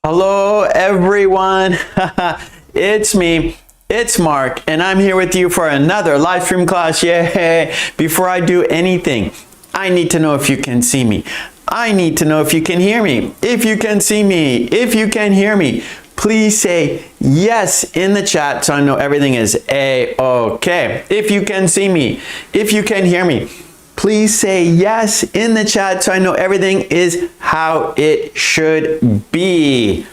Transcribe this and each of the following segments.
Hello everyone, it's me, it's Mark, and I'm here with you for another live stream class. Yay! Before I do anything, I need to know if you can see me. I need to know if you can hear me. If you can see me, if you can hear me, please say yes in the chat so I know everything is A-okay. If you can see me, if you can hear me, please say yes in the chat so I know everything is how it should be.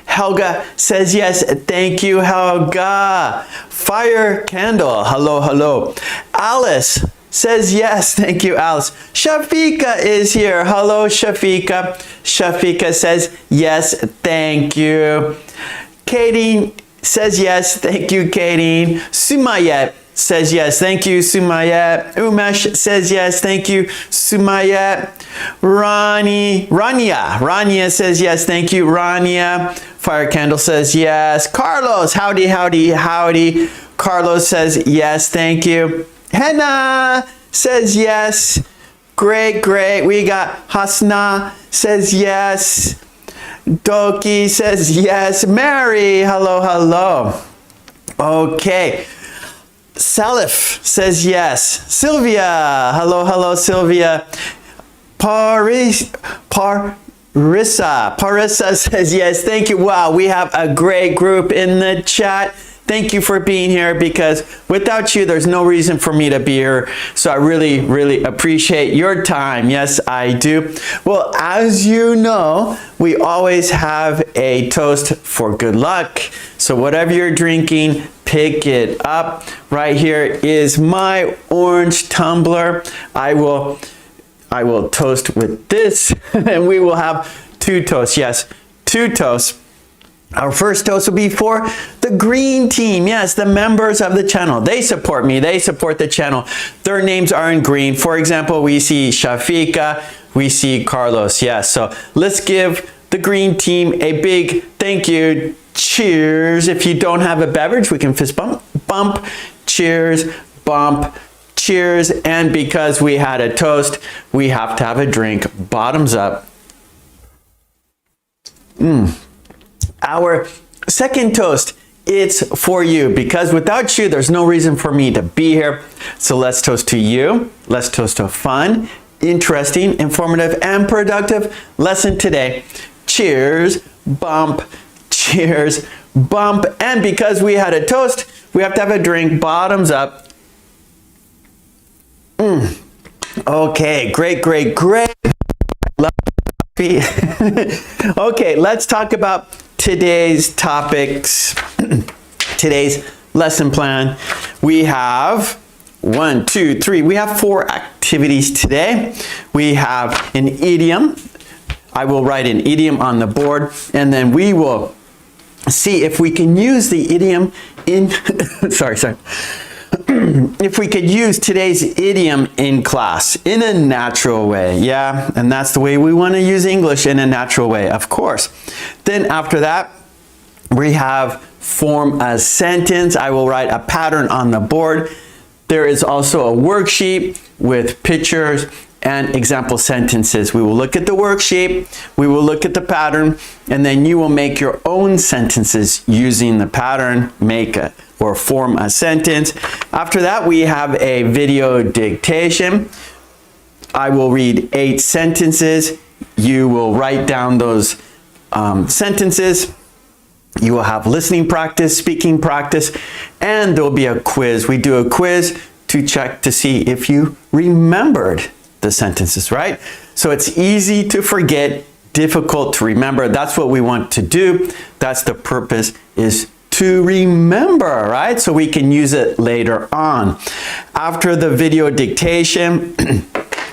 Helga says yes. Thank you, Helga. Fire candle. Hello, hello. Alice says yes. Thank you, Alice. Shafika is here. Hello, Shafika. Shafika says yes. Thank you. Katie says yes. Thank you, Katie. Sumayet says yes. Thank you, Sumayet. Umesh says yes. Thank you, Sumayet. Rania says yes. Thank you, Rania. Fire candle says yes. Carlos, howdy, howdy, howdy. Carlos says yes. Thank you. Henna says yes. Great, great. We got Hasna says yes. Doki says yes. Mary, hello, hello. Okay. Salif says yes. Sylvia, hello, hello, Sylvia. Parissa says yes. Thank you. Wow, we have a great group in the chat. Thank you for being here, because without you, there's no reason for me to be here. So I really, really appreciate your time. Yes, I do. Well, as you know, we always have a toast for good luck. So whatever you're drinking, pick it up. Right here is my orange tumbler. I will toast with this, and we will have two toasts. Yes, two toasts. Our first toast will be for the green team. Yes, the members of the channel. They support me. They support the channel. Their names are in green. For example, we see Shafika. We see Carlos. Yes, so let's give the green team a big thank you. Cheers. If you don't have a beverage, we can fist bump. Bump. Cheers. Bump. Cheers. And because we had a toast, we have to have a drink. Bottoms up. Our second toast, it's for you, because without you, there's no reason for me to be here. So let's toast to you. Let's toast to a fun, interesting, informative, and productive lesson today. Cheers, bump, cheers, bump. And because we had a toast, we have to have a drink. Bottoms up. Okay, great, great, great. Love coffee. Okay, let's talk about today's topics, today's lesson plan. We have 1, 2, 3. We have 4 activities today. We have an idiom. I will write an idiom on the board, and then we will see if we can use the idiom in, if we could use today's idiom in class in a natural way. Yeah, and that's the way we want to use English, in a natural way, of course. Then after that, we have form a sentence. I will write a pattern on the board. There is also a worksheet with pictures and example sentences. We will look at the worksheet, we will look at the pattern, and then you will make your own sentences using the pattern, make a or form a sentence. After that, we have a video dictation. I will read 8 sentences. You will write down those sentences. You will have listening practice, speaking practice, and there will be a quiz. We do a quiz to check to see if you remembered the sentences, right? So it's easy to forget, difficult to remember. That's what we want to do. That's the purpose, is to remember, right? So we can use it later on. After the video dictation,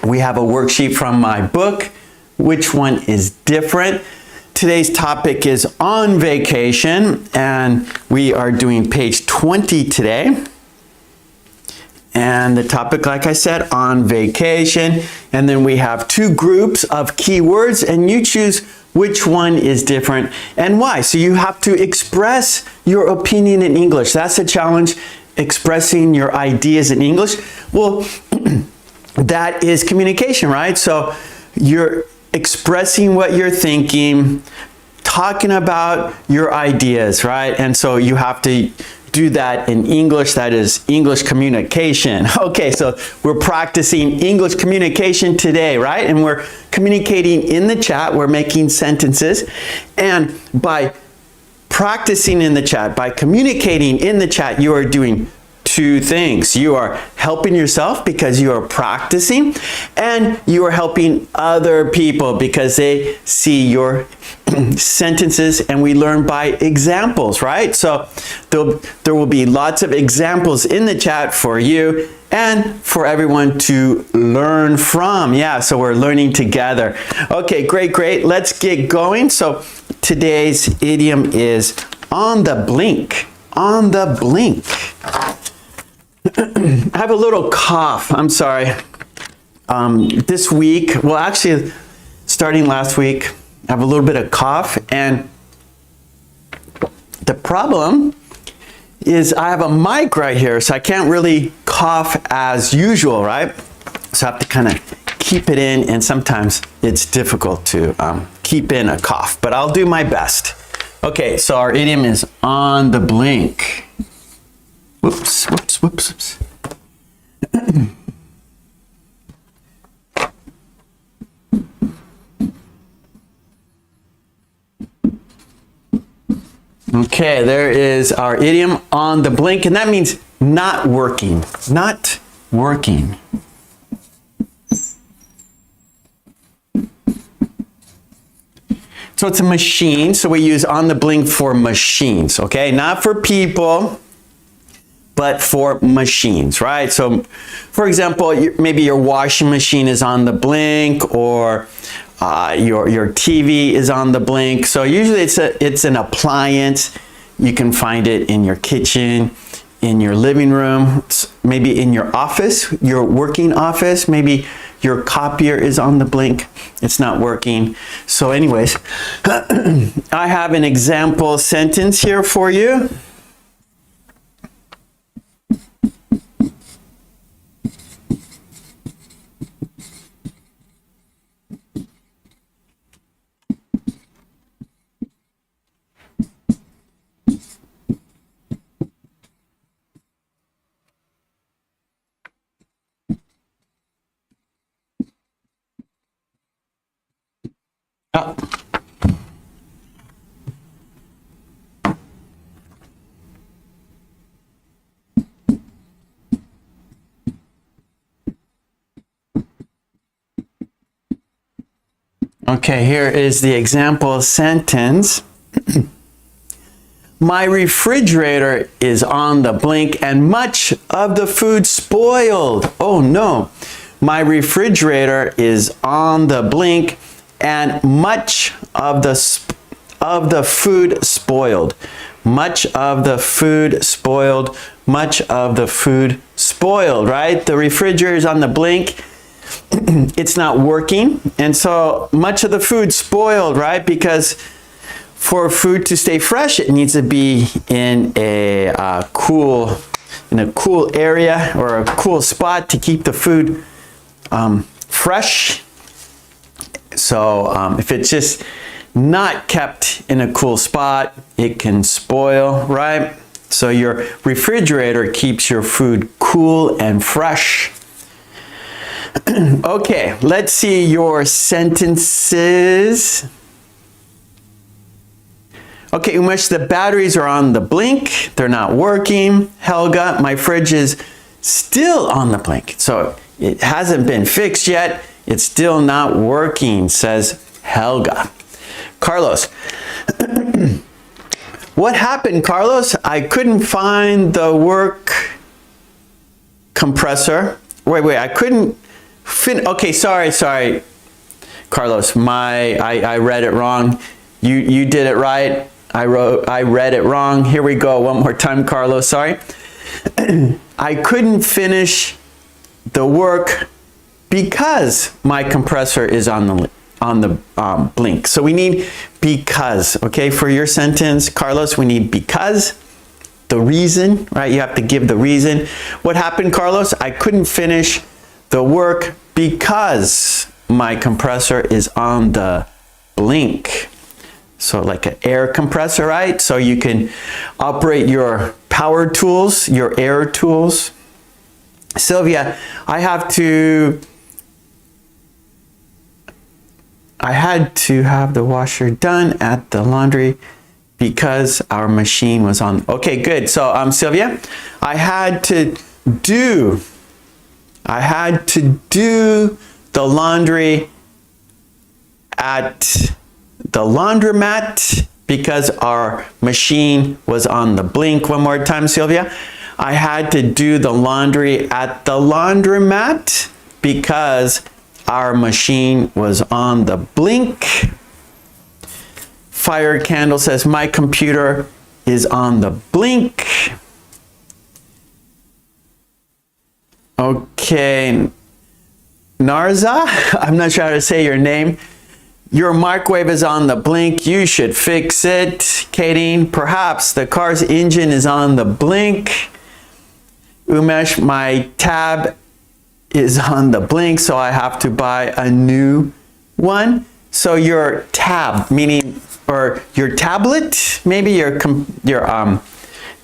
we have a worksheet from my book. Which one is different? Today's topic is on vacation, and we are doing page 20 today. And the topic, like I said, on vacation. And then we have 2 groups of keywords, and you choose which one is different and why. So you have to express your opinion in English. That's a challenge, expressing your ideas in English. Well, that is communication, right? So you're expressing what you're thinking, talking about your ideas, right? And so you have to do that in English. That is English communication. Okay, so we're practicing English communication today, right? And we're communicating in the chat. We're making sentences. And by practicing in the chat, by communicating in the chat, you are doing two things. You are helping yourself because you are practicing, and you are helping other people because they see your sentences, and we learn by examples, right? So there will be lots of examples in the chat for you and for everyone to learn from. Yeah, so we're learning together. Okay, great. Let's get going. So today's idiom is on the blink. On the blink. I have a little cough. I'm sorry. This week, well, actually, starting last week, I have a little bit of cough, and the problem is I have a mic right here, so I can't really cough as usual, right? So I have to kind of keep it in, and sometimes it's difficult to keep in a cough, but I'll do my best. Okay, so our idiom is on the blink. Whoops. Okay, there is our idiom on the blink, and that means not working. Not working. So it's a machine, so we use on the blink for machines, okay? Not for people, but for machines, right? So, for example, maybe your washing machine is on the blink, or your TV is on the blink. So usually it's an appliance. You can find it in your kitchen, in your living room, maybe in your office, your working office. Maybe your copier is on the blink. It's not working. So anyways, I have an example sentence here for you. Okay, here is the example sentence. My refrigerator is on the blink and much of the food spoiled. Oh no, my refrigerator is on the blink and much of the food spoiled. Much of the food spoiled. Much of the food spoiled, right? The refrigerator is on the blink. It's not working, and so much of the food spoiled, right? Because for food to stay fresh, it needs to be in a cool area or a cool spot to keep the food fresh. So if it's just not kept in a cool spot, it can spoil, right? So your refrigerator keeps your food cool and fresh. Okay, let's see your sentences. Okay, Umesh, the batteries are on the blink. They're not working. Helga, my fridge is still on the blink. So it hasn't been fixed yet. It's still not working, says Helga. Carlos. What happened, Carlos? I couldn't find the work compressor. Wait, I couldn't okay, sorry, Carlos. I read it wrong. You did it right. I read it wrong. Here we go. One more time, Carlos. Sorry. I couldn't finish the work because my compressor is on the blink. So we need because. Okay, for your sentence, Carlos, we need because. The reason, right? You have to give the reason. What happened, Carlos? I couldn't finish the work because my compressor is on the blink. So like an air compressor, right? So you can operate your power tools, your air tools. Sylvia, I had to have the washer done at the laundry because our machine was on. Okay, good. So Sylvia, I had to do the laundry at the laundromat because our machine was on the blink. One more time, Sylvia. I had to do the laundry at the laundromat because our machine was on the blink. Fire Candle says, my computer is on the blink. Okay. Narza, I'm not sure how to say your name. Your microwave is on the blink. You should fix it. Kadeen, perhaps the car's engine is on the blink. Umesh, my tab is on the blink, so I have to buy a new one. So your tab, meaning, or your tablet, maybe your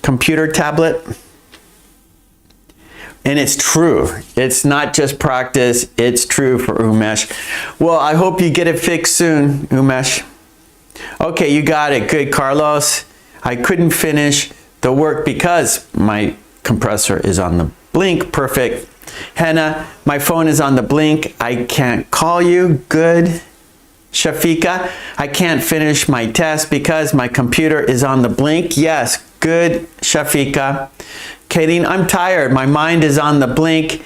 computer tablet. And it's true. It's not just practice. It's true for Umesh. Well, I hope you get it fixed soon, Umesh. Okay, you got it. Good, Carlos. I couldn't finish the work because my compressor is on the blink. Perfect. Hannah, my phone is on the blink. I can't call you. Good. Shafika, I can't finish my test because my computer is on the blink. Yes, good, Shafika. Kadeen, I'm tired. My mind is on the blink.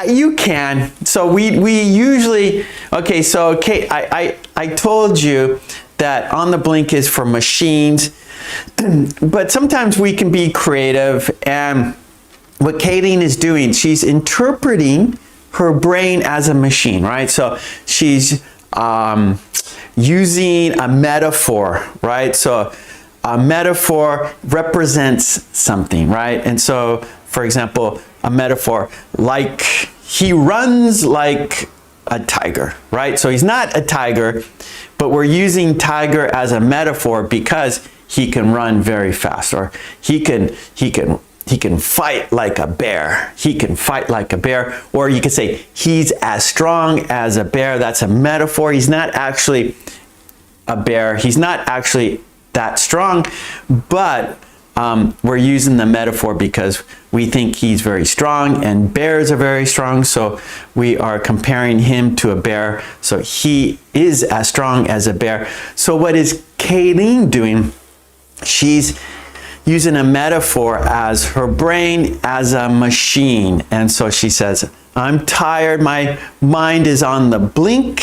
You can. So we usually, okay, so Kate, I told you that on the blink is for machines, but sometimes we can be creative, and what Kadeen is doing, she's interpreting her brain as a machine, right? So she's using a metaphor, right? So a metaphor represents something, right? And so, for example, a metaphor like he runs like a tiger, right? So he's not a tiger, but we're using tiger as a metaphor because he can run very fast, or he can fight like a bear. He can fight like a bear. Or you could say he's as strong as a bear. That's a metaphor. He's not actually a bear. He's not actually that strong, but we're using the metaphor because we think he's very strong and bears are very strong. So we are comparing him to a bear. So he is as strong as a bear. So what is Kadeen doing? She's using a metaphor as her brain as a machine. And so she says, I'm tired. My mind is on the blink.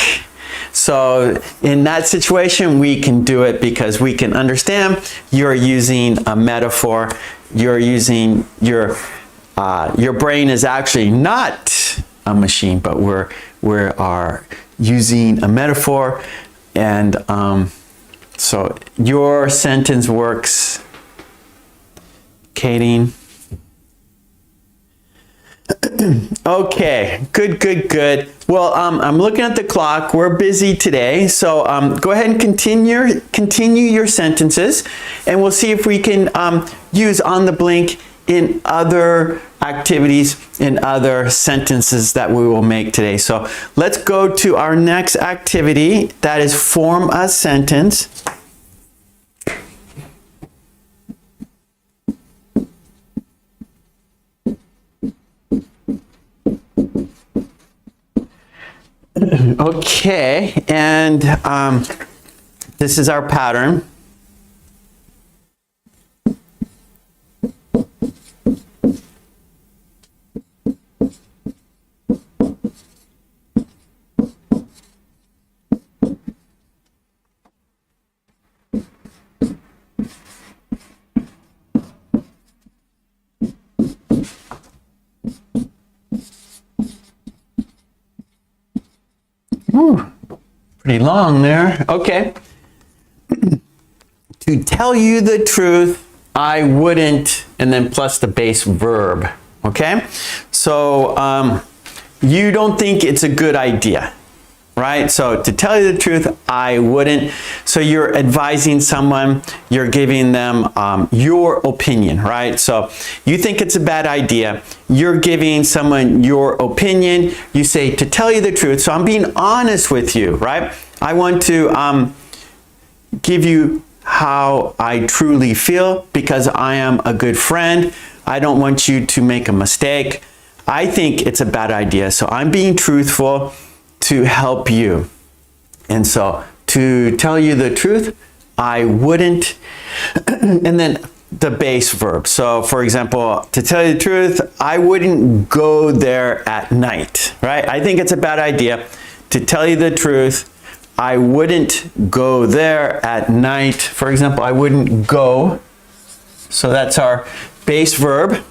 So in that situation, we can do it because we can understand you're using a metaphor. You're using your brain is actually not a machine, but we are using a metaphor. And so your sentence works, Kadeen. Okay, good. Well, I'm looking at the clock. We're busy today, so go ahead and continue your sentences, and we'll see if we can use on the blink in other activities, in other sentences that we will make today. So let's go to our next activity. That is form a sentence. Okay, and this is our pattern. Whew, pretty long there. Okay. To tell you the truth, I wouldn't, and then plus the base verb. Okay? So you don't think it's a good idea. right? So to tell you the truth, I wouldn't. So you're advising someone, you're giving them your opinion, right? So you think it's a bad idea, you're giving someone your opinion, you say, to tell you the truth, so I'm being honest with you, right? I want to give you how I truly feel because I am a good friend. I don't want you to make a mistake. I think it's a bad idea, so I'm being truthful to help you. And so to tell you the truth, I wouldn't. And then the base verb. So for example, to tell you the truth, I wouldn't go there at night, right? I think it's a bad idea. To tell you the truth, I wouldn't go there at night. For example, I wouldn't go. So that's our base verb.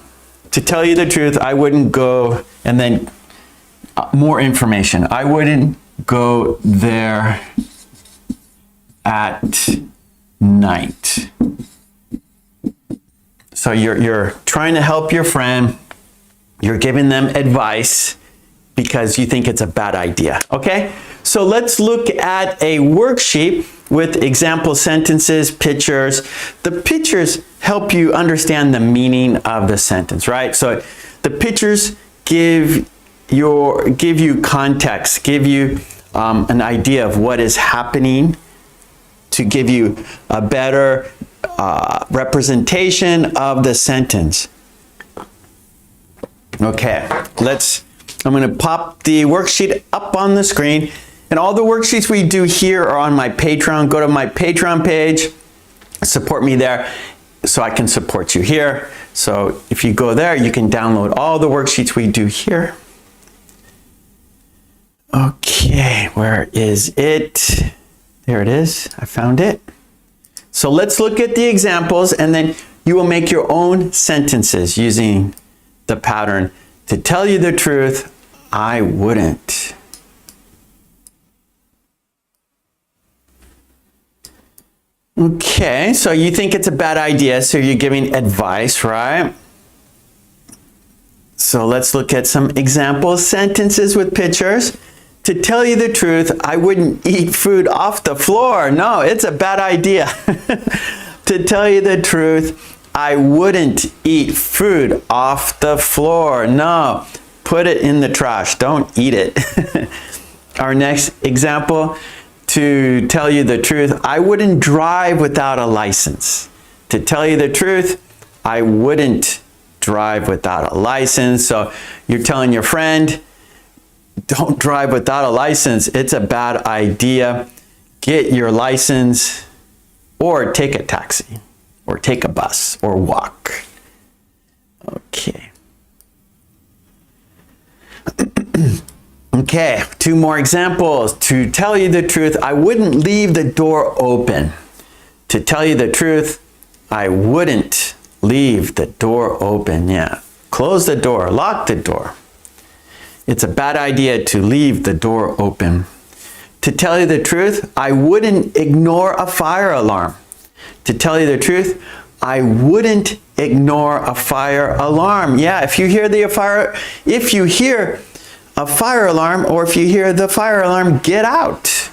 To tell you the truth, I wouldn't go, and then more information. I wouldn't go there at night. So you're trying to help your friend. You're giving them advice because you think it's a bad idea. Okay? So let's look at a worksheet with example sentences, pictures. The pictures help you understand the meaning of the sentence, right? So the pictures give you context, give you an idea of what is happening to give you a better representation of the sentence. Okay, I'm going to pop the worksheet up on the screen. And all the worksheets we do here are on my Patreon. Go to my Patreon page, support me there so I can support you here. So if you go there, you can download all the worksheets we do here. Okay, where is it? There it is. I found it. So let's look at the examples, and then you will make your own sentences using the pattern. To tell you the truth, I wouldn't. Okay, so you think it's a bad idea, so you're giving advice, right? So let's look at some example sentences with pictures. To tell you the truth, I wouldn't eat food off the floor. No, it's a bad idea. To tell you the truth, I wouldn't eat food off the floor. No, put it in the trash. Don't eat it. Our next example, to tell you the truth, I wouldn't drive without a license. To tell you the truth, I wouldn't drive without a license. So you're telling your friend, don't drive without a license. It's a bad idea. Get your license, or take a taxi, or take a bus, or walk. Okay. Okay, two more examples. To tell you the truth, I wouldn't leave the door open. To tell you the truth, I wouldn't leave the door open. Yeah, close the door, lock the door. It's a bad idea to leave the door open. To tell you the truth, I wouldn't ignore a fire alarm. To tell you the truth, I wouldn't ignore a fire alarm. Yeah, if you hear a fire alarm, or if you hear the fire alarm, get out.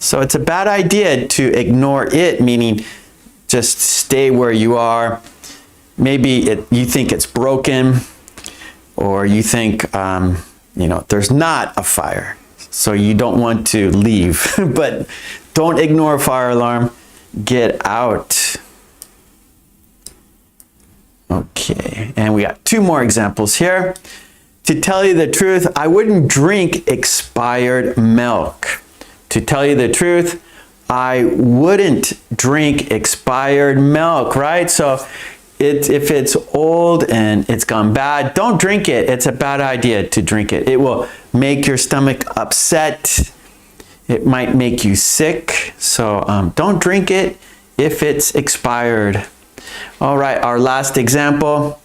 So it's a bad idea to ignore it, meaning just stay where you are. Maybe you think it's broken, or you think there's not a fire, so you don't want to leave. But don't ignore a fire alarm. Get out. Okay, and we got two more examples here. To tell you the truth, I wouldn't drink expired milk. To tell you the truth, I wouldn't drink expired milk, right? So if it's old and it's gone bad, don't drink it. It's a bad idea to drink it. It will make your stomach upset. It might make you sick. So don't drink it if it's expired. All right, our last example.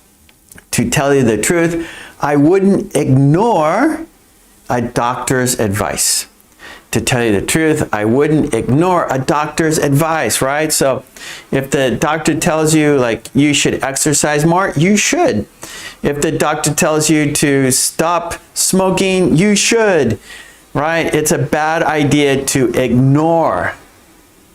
To tell you the truth, I wouldn't ignore a doctor's advice. To tell you the truth, I wouldn't ignore a doctor's advice, right? So if the doctor tells you like you should exercise more, you should. If the doctor tells you to stop smoking, you should. right? It's a bad idea to ignore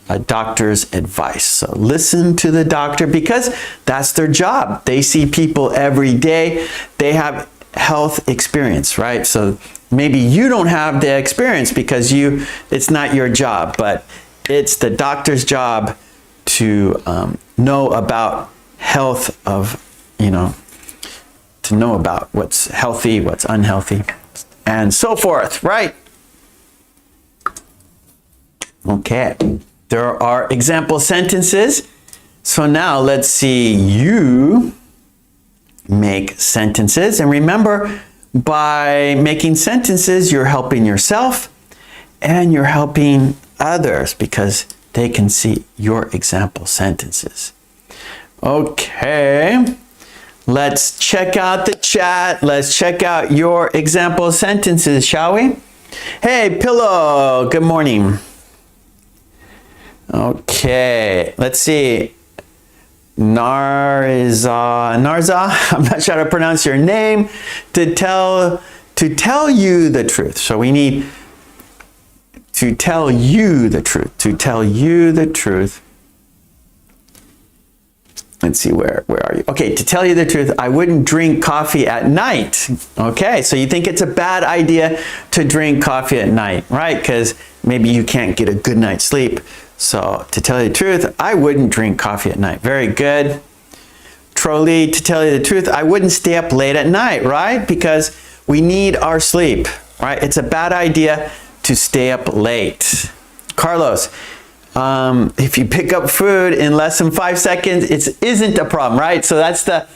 a doctor's advice. So listen to the doctor because that's their job. They see people every day. They have health experience, right? So maybe you don't have the experience because it's not your job, but it's the doctor's job to know about health of, to know about what's healthy, what's unhealthy, and so forth, right? Okay, there are example sentences. So now let's see you make sentences. And remember, by making sentences, you're helping yourself and you're helping others because they can see your example sentences. Okay, let's check out the chat. Let's check out your example sentences, shall we? Hey, Pillow, good morning. Okay, let's see. Narza, I'm not sure how to pronounce your name. To tell you the truth. So we need to tell you the truth. To tell you the truth. Let's see, where are you? Okay, to tell you the truth, I wouldn't drink coffee at night. Okay, so you think it's a bad idea to drink coffee at night, right? Because maybe you can't get a good night's sleep. So to tell you the truth, I wouldn't drink coffee at night. Very good. Trolley, to tell you the truth, I wouldn't stay up late at night, right? Because we need our sleep, right? It's a bad idea to stay up late. Carlos, if you pick up food in less than 5 seconds, it isn't a problem, right? So that's the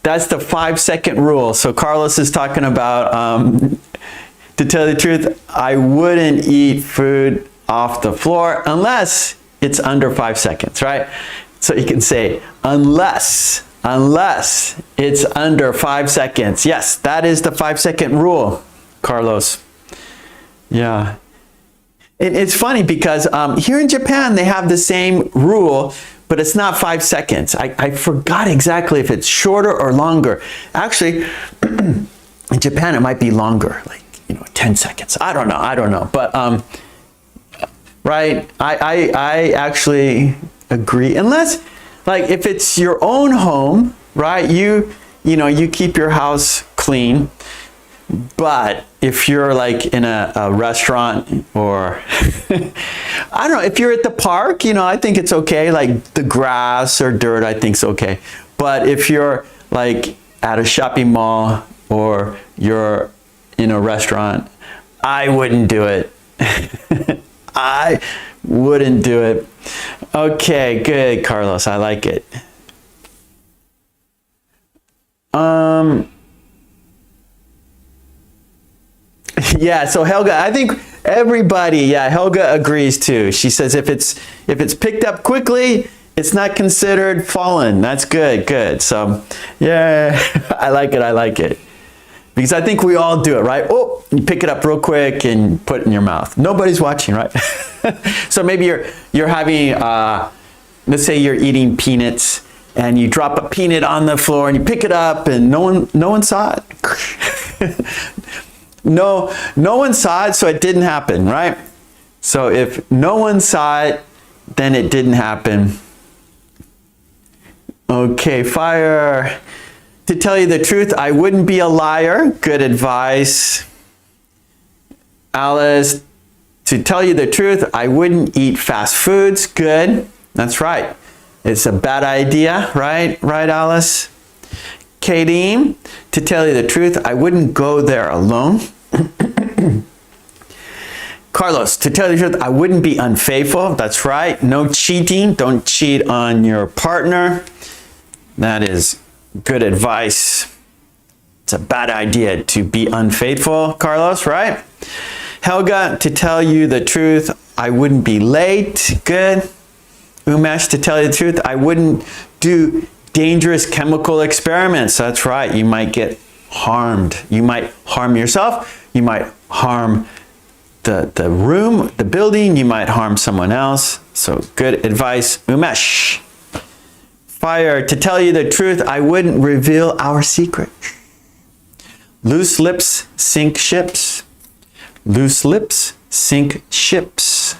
5-second rule. So Carlos is talking about, to tell you the truth, I wouldn't eat food off the floor unless it's under 5 seconds, right? So you can say, unless it's under 5 seconds. Yes, that is the 5-second rule, Carlos. Yeah. It's funny because here in Japan, they have the same rule, but it's not 5 seconds. I forgot exactly if it's shorter or longer. Actually, in Japan, it might be longer, like, 10 seconds. I don't know. But, right, I actually agree. Unless, like, if it's your own home, right, you keep your house clean. But if you're like in a restaurant or I don't know, if you're at the park, I think it's okay. Like the grass or dirt, I think it's okay. But if you're like at a shopping mall or you're in a restaurant, I wouldn't do it. I wouldn't do it. Okay, good, Carlos. I like it. Yeah, so Helga, I think everybody, Helga agrees too. She says if it's picked up quickly, it's not considered fallen. That's good. So, yeah, I like it. Because I think we all do it, right? Oh, you pick it up real quick and put it in your mouth. Nobody's watching, right? So maybe you're having, let's say you're eating peanuts and you drop a peanut on the floor and you pick it up and no one saw it. No one saw it, so it didn't happen, right? So if no one saw it, then it didn't happen. Okay, fire. To tell you the truth, I wouldn't be a liar. Good advice. Alice, to tell you the truth, I wouldn't eat fast foods. Good. That's right. It's a bad idea, right? Right, Alice? Katie, to tell you the truth, I wouldn't go there alone. Carlos, to tell you the truth, I wouldn't be unfaithful. That's right. No cheating. Don't cheat on your partner. That is good advice. It's a bad idea to be unfaithful, Carlos, right? Helga, to tell you the truth, I wouldn't be late. Good. Umesh, to tell you the truth, I wouldn't do dangerous chemical experiments. That's right. You might get harmed. You might harm yourself. You might harm the room, the building. You might harm someone else. So good advice, Umesh. Fire, to tell you the truth, I wouldn't reveal our secret. Loose lips sink ships. Loose lips sink ships.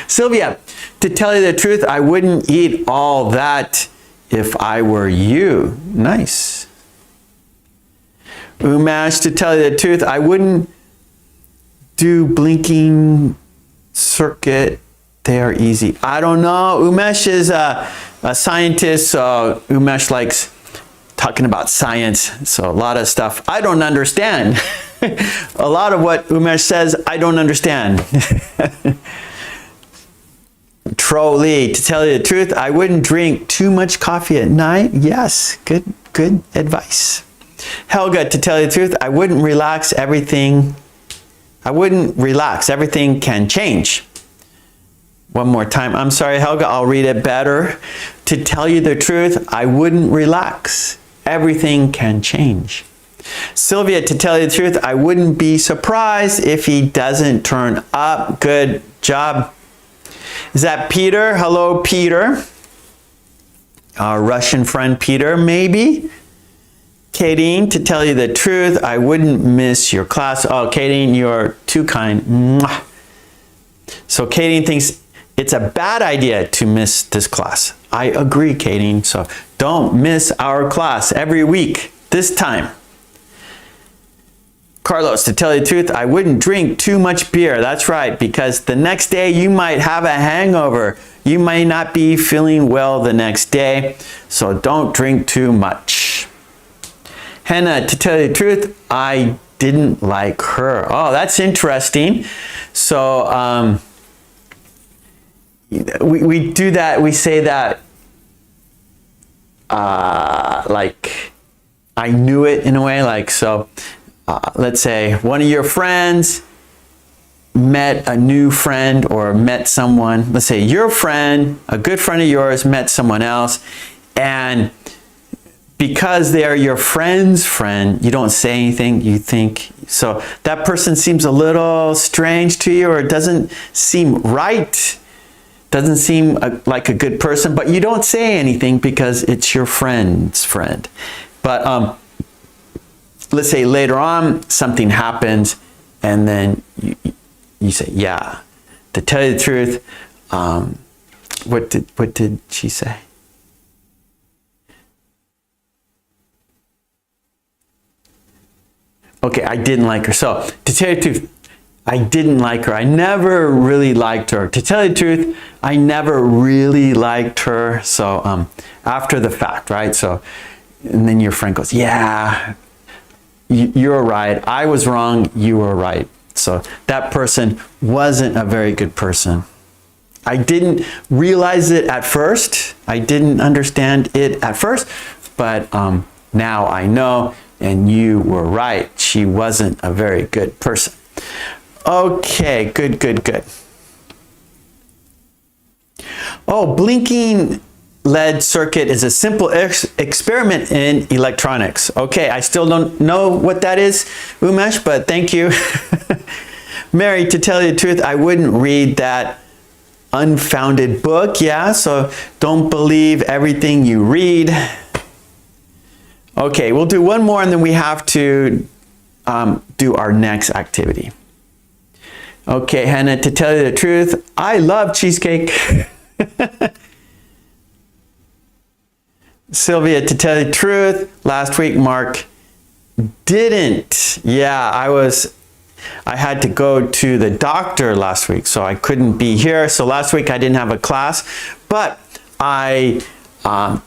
Sylvia, to tell you the truth, I wouldn't eat all that if I were you. Nice. Umesh, to tell you the truth, I wouldn't do blinking circuit. They are easy. I don't know. Umesh is a scientist, so Umesh likes talking about science. So a lot of stuff I don't understand. A lot of what Umesh says, I don't understand. Trolley, to tell you the truth, I wouldn't drink too much coffee at night. Yes, good advice. Helga, to tell you the truth, I wouldn't relax everything. I wouldn't relax. Everything can change. One more time. I'm sorry, Helga, I'll read it better. To tell you the truth, I wouldn't relax. Everything can change. Sylvia, to tell you the truth, I wouldn't be surprised if he doesn't turn up. Good job. Is that Peter? Hello, Peter. Our Russian friend Peter, maybe. Kadeen, to tell you the truth, I wouldn't miss your class. Oh, Kadeen, you're too kind. Mwah. So Kadeen thinks it's a bad idea to miss this class. I agree, Kadeen. So don't miss our class every week this time. Carlos, to tell you the truth, I wouldn't drink too much beer. That's right, because the next day you might have a hangover. You might not be feeling well the next day, so don't drink too much. Hannah, to tell you the truth, I didn't like her. Oh, that's interesting. So we do that, we say that like I knew it in a way, like so. Let's say one of your friends met a new friend or met someone. Let's say your friend, a good friend of yours, met someone else, and because they are your friend's friend, you don't say anything. You think so that person seems a little strange to you, or it doesn't seem right, doesn't seem like a good person, but you don't say anything because it's your friend's friend. But let's say later on something happens, and then you say, yeah, to tell you the truth, what did she say? Okay, I didn't like her. So to tell you the truth, I didn't like her. I never really liked her. To tell you the truth, I never really liked her. So after the fact, right? So, and then your friend goes, yeah, you're right. I was wrong. You were right. So that person wasn't a very good person. I didn't realize it at first. I didn't understand it at first, but now I know, and you were right. She wasn't a very good person. Okay, good. Oh, blinking LED circuit is a simple experiment in electronics. Okay, I still don't know what that is, Umesh, but thank you. Mary, to tell you the truth, I wouldn't read that unfounded book. Yeah, so don't believe everything you read. Okay, we'll do one more and then we have to do our next activity. Okay, Hannah, to tell you the truth, I love cheesecake. Sylvia, to tell you the truth, last week Mark didn't. Yeah, I had to go to the doctor last week, so I couldn't be here. So last week I didn't have a class, but I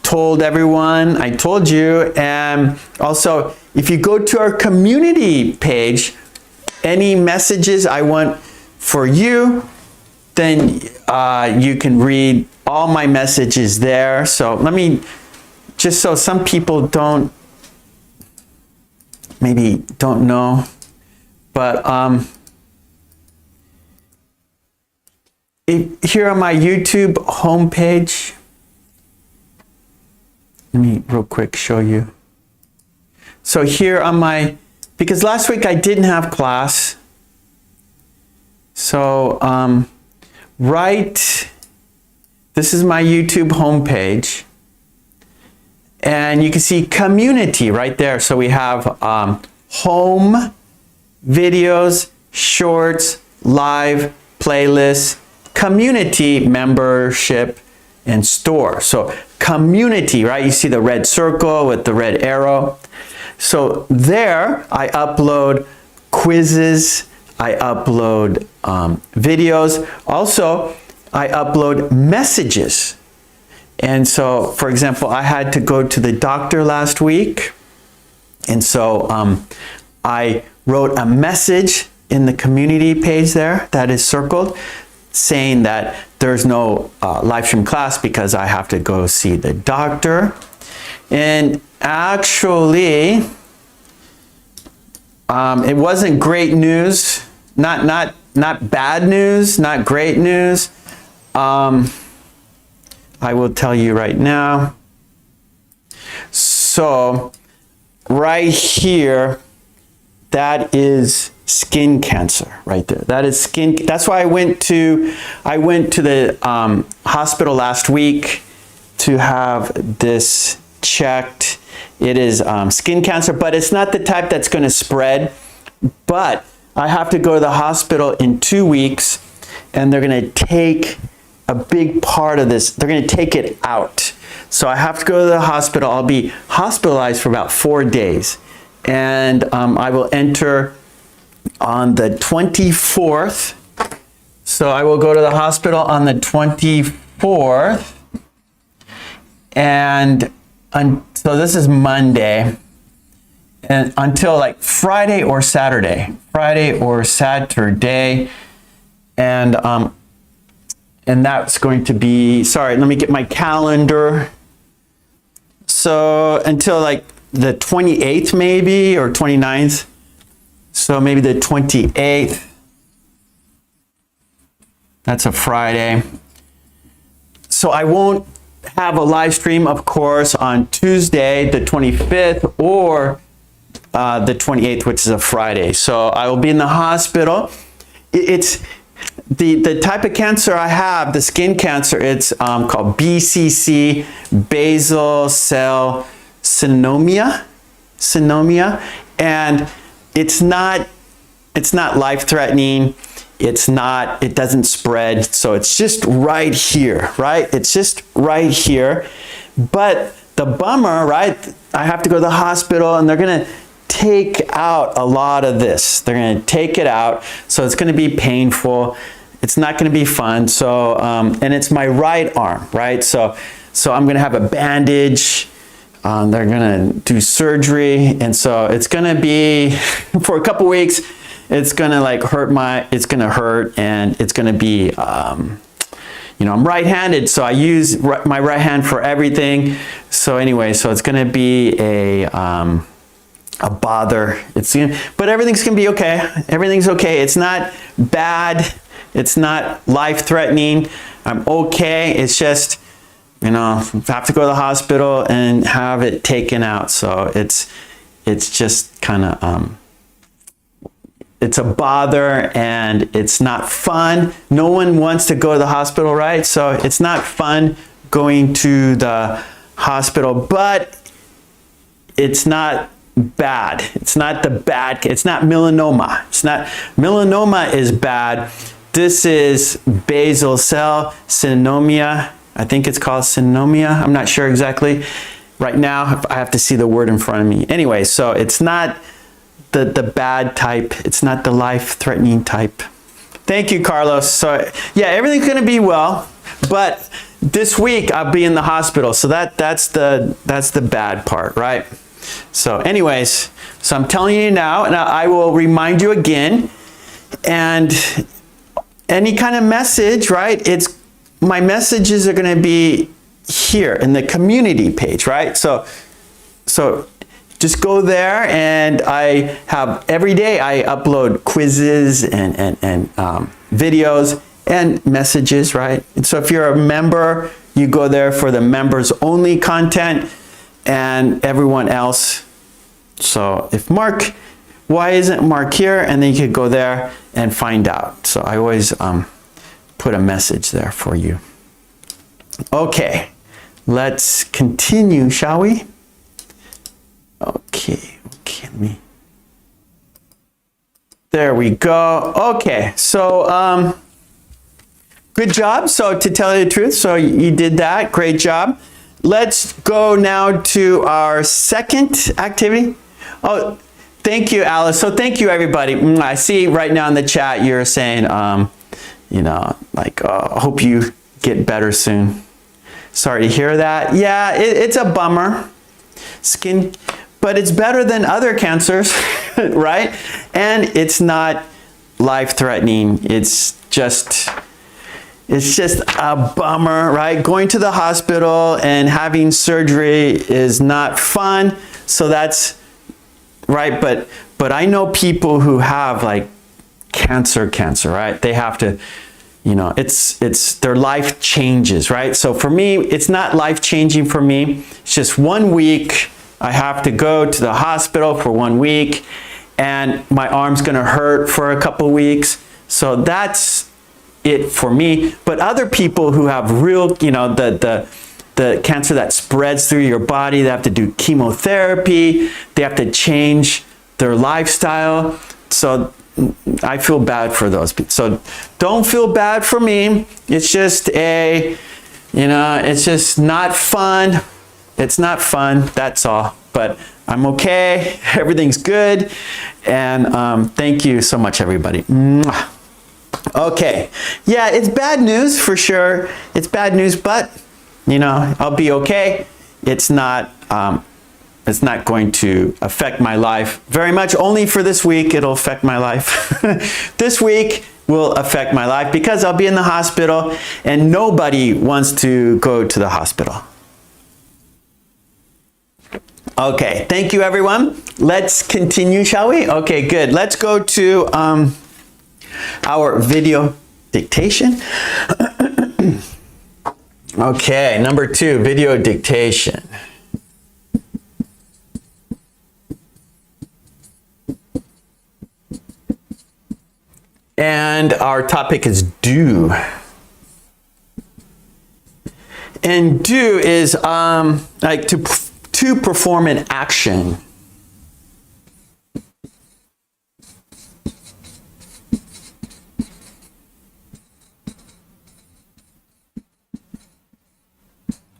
told everyone, I told you, and also if you go to our community page, any messages I want for you, then you can read all my messages there. So let me, just so some people maybe don't know, but here on my YouTube homepage, let me real quick show you. So here on because last week I didn't have class, so this is my YouTube homepage. And you can see community right there. So we have home, videos, shorts, live, playlist, community, membership, and store. So community, right? You see the red circle with the red arrow. So there I upload quizzes, I upload videos. Also, I upload messages. And so, for example, I had to go to the doctor last week. And so I wrote a message in the community page there that is circled saying that there's no live stream class because I have to go see the doctor. And actually, it wasn't great news, not bad news, not great news. I will tell you right now. So right here, that is skin cancer right there. That is skin. That's why I went to the hospital last week to have this checked. It is skin cancer, but it's not the type that's going to spread. But I have to go to the hospital in 2 weeks, and they're going to take a big part of this. They're going to take it out. So I have to go to the hospital. I'll be hospitalized for about 4 days. And I will enter on the 24th. So I will go to the hospital on the 24th. And so this is Monday. And until like Friday or Saturday. And that's going to be, sorry, let me get my calendar. So until like the 28th maybe, or 29th. So maybe the 28th. That's a Friday. So I won't have a live stream, of course, on Tuesday, the 25th, or the 28th, which is a Friday. So I will be in the hospital. It's the type of cancer I have, the skin cancer, it's called BCC, basal cell synomia, and it's not life-threatening. It doesn't spread, so it's just right here, right? It's just right here. But the bummer, right? I have to go to the hospital, and they're gonna take out a lot of this. They're gonna take it out, so it's gonna be painful. It's not gonna be fun. So, and it's my right arm, right? So I'm gonna have a bandage. They're gonna do surgery, and so it's gonna be for a couple weeks. It's gonna like it's gonna hurt, and it's gonna be, you know, I'm right-handed, so I use my right hand for everything. So anyway, so it's gonna be a bother. But everything's gonna be okay. Everything's okay. It's not bad. It's not life-threatening. I'm okay. It's just, you know, have to go to the hospital and have it taken out. So it's just kind of, it's a bother, and it's not fun. No one wants to go to the hospital, right? So it's not fun going to the hospital, but it's not bad. It's not the bad, it's not melanoma. Melanoma is bad. This is basal cell synomia. I think it's called synomia. I'm not sure exactly. Right now, I have to see the word in front of me. Anyway, so it's not the bad type. It's not the life-threatening type. Thank you, Carlos. So yeah, everything's gonna be well, but this week I'll be in the hospital. So that's the bad part, right? So anyways, so I'm telling you now, and I will remind you again, and any kind of message, right? My messages are gonna be here in the community page, right? So just go there, and I have every day I upload quizzes and videos and messages, right? And so if you're a member, you go there for the members only content, and everyone else. So if Mark, why isn't Mark here? And then you could go there and find out. So I always put a message there for you. Okay, let's continue, shall we? Okay, let me. There we go. Okay, so good job. So to tell you the truth, so you did that. Great job. Let's go now to our second activity. Oh, thank you, Alice. So thank you, everybody. I see right now in the chat you're saying, you know, like, hope you get better soon. Sorry to hear that. Yeah, it's a bummer. Skin, but it's better than other cancers, right? And it's not life-threatening. It's just a bummer, right? Going to the hospital and having surgery is not fun. So that's right. But I know people who have like cancer, right? They have to, you know, it's their life changes, right? So for me, it's not life-changing for me. It's just 1 week. I have to go to the hospital for 1 week and my arm's gonna hurt for a couple weeks. So that's it for me. But other people who have real, you know, the cancer that spreads through your body, they have to do chemotherapy, they have to change their lifestyle. So I feel bad for those people. So don't feel bad for me. It's just you know, it's just not fun. It's not fun, that's all. But I'm okay, everything's good. And thank you so much, everybody. Mwah. Okay, yeah, it's bad news for sure. It's bad news, but you know, I'll be okay. It's not going to affect my life very much. Only for this week, it'll affect my life. This week will affect my life because I'll be in the hospital and nobody wants to go to the hospital. Okay, thank you, everyone. Let's continue, shall we? Okay, good. Let's go to our video dictation. Okay, number 2, video dictation. And our topic is do. And do is like to perform an action.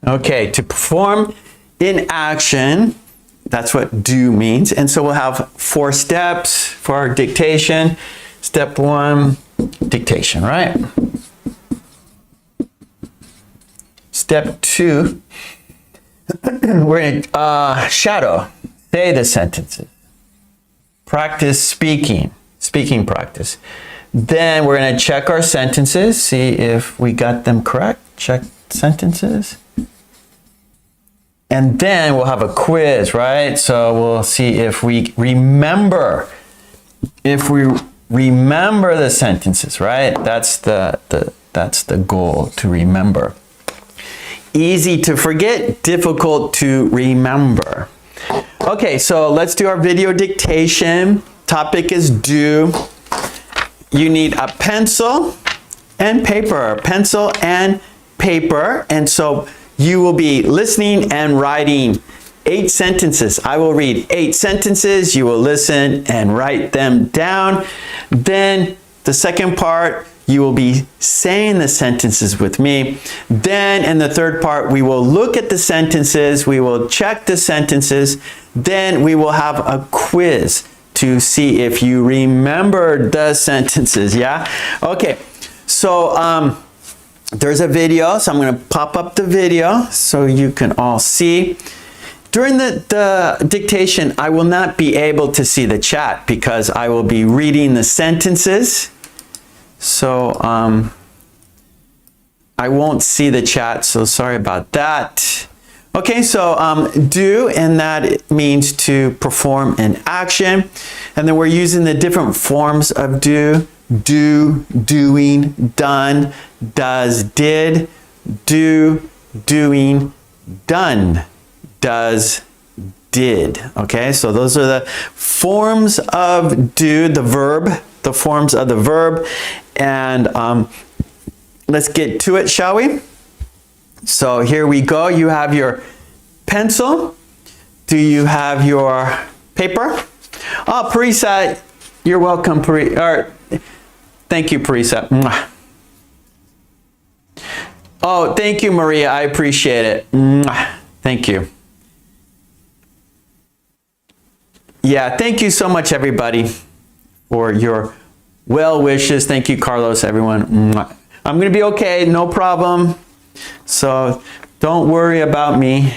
Okay, to perform in action, that's what do means. And so we'll have 4 steps for our dictation. Step 1, dictation, right? Step 2, we're in shadow, say the sentences. Practice speaking practice. Then we're going to check our sentences, see if we got them correct. Check sentences. And then we'll have a quiz, right? So we'll see if we remember. If we remember the sentences, right? That's the goal, to remember. Easy to forget, difficult to remember. Okay, so let's do our video dictation. Topic is do. You need a pencil and paper. Pencil and paper. And so you will be listening and writing 8 sentences. I will read 8 sentences. You will listen and write them down. Then the second part, you will be saying the sentences with me. Then in the third part, we will look at the sentences. We will check the sentences. Then we will have a quiz to see if you remembered the sentences. Yeah? Okay. So there's a video. So I'm going to pop up the video so you can all see. During the dictation, I will not be able to see the chat because I will be reading the sentences. So I won't see the chat, so sorry about that. Okay, so do, and that means to perform an action. And then we're using the different forms of do. Do, doing, done, does, did. Do, doing, done, does, did. Okay, so those are the forms of do, the verb, the forms of the verb. And let's get to it, shall we? So here we go. You have your pencil. Do you have your paper? Oh, Parisa, You're welcome, thank you, Parisa. Mwah. Oh, thank you, Maria. I appreciate it. Mwah. Thank you. Yeah, thank you so much, everybody, for your well wishes. Thank you, Carlos, everyone. Mwah. I'm going to be okay. No problem. So don't worry about me.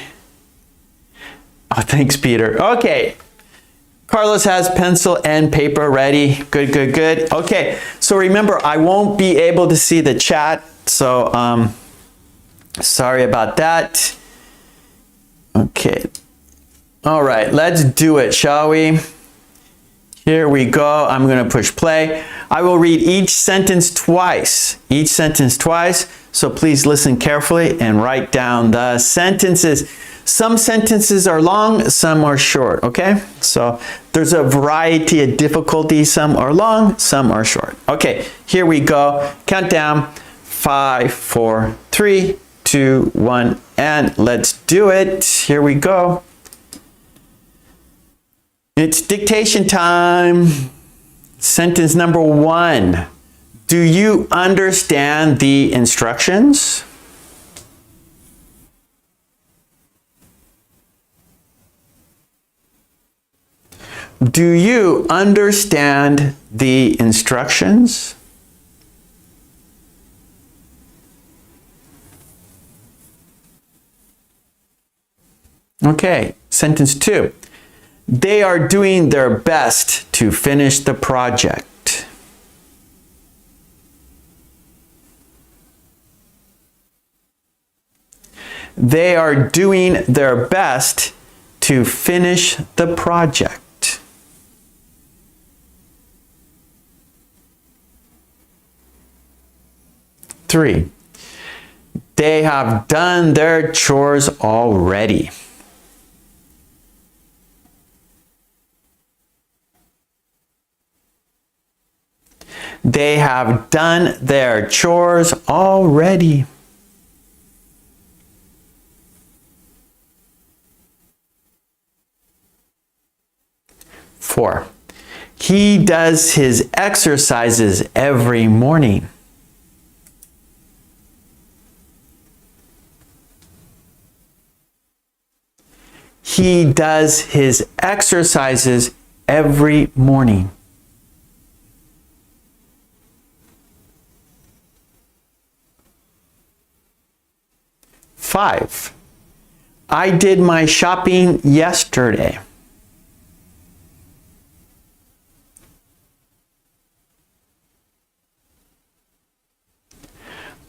Oh, thanks, Peter. Okay. Carlos has pencil and paper ready. Good, good, good. Okay. So remember, I won't be able to see the chat. So sorry about that. Okay. All right. Let's do it, shall we? Here we go. I'm going to push play. I will read each sentence twice. Each sentence twice. So please listen carefully and write down the sentences. Some sentences are long, some are short, okay? So there's a variety of difficulty. Some are long, some are short. Okay, here we go. Countdown. 5, 4, 3, 2, 1, and let's do it. Here we go. It's dictation time. Sentence number 1. Do you understand the instructions? Do you understand the instructions? Okay, sentence 2. They are doing their best to finish the project. They are doing their best to finish the project. 3. They have done their chores already. They have done their chores already. 4. He does his exercises every morning. He does his exercises every morning. 5. I did my shopping yesterday.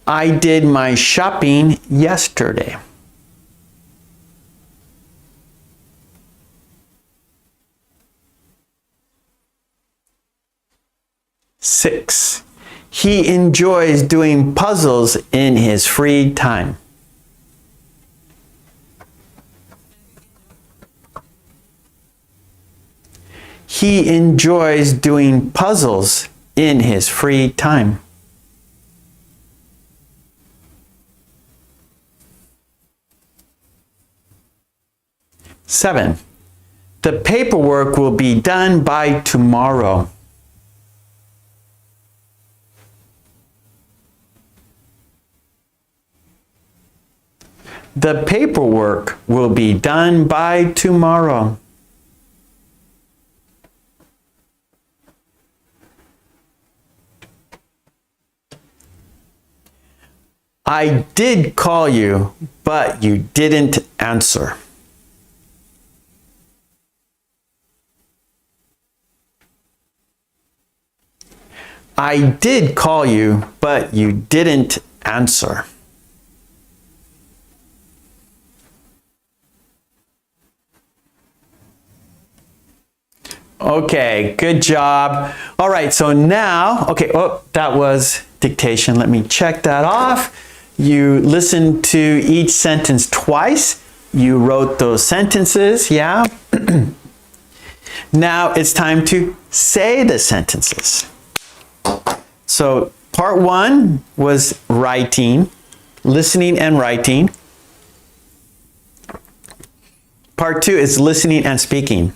I did my shopping yesterday. 6. He enjoys doing puzzles in his free time. He enjoys doing puzzles in his free time. 7. The paperwork will be done by tomorrow. The paperwork will be done by tomorrow. 'I did call you, but you didn't answer. I did call you, but you didn't answer. Okay, good job. All right, so now, okay, oh, that was dictation. Let me check that off. You listened to each sentence twice. You wrote those sentences, yeah? Now it's time to say the sentences. So part 1 was writing, listening and writing. Part 2 is listening and speaking.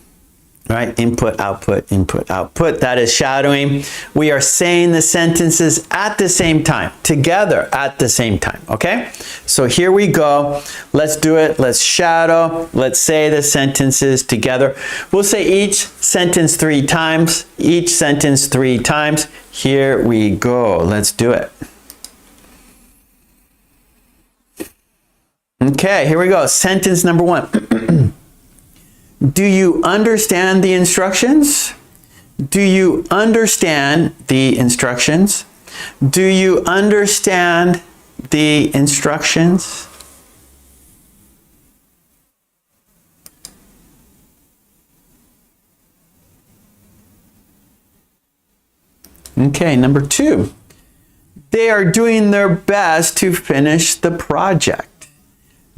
right? Input, output, input, output. That is shadowing. We are saying the sentences at the same time, together at the same time, okay? So here we go. Let's do it. Let's shadow. Let's say the sentences together. We'll say each sentence 3 times. Each sentence 3 times. Here we go. Let's do it. Okay, here we go. Sentence number 1. Do you understand the instructions? Do you understand the instructions? Do you understand the instructions? Okay, number 2. They are doing their best to finish the project.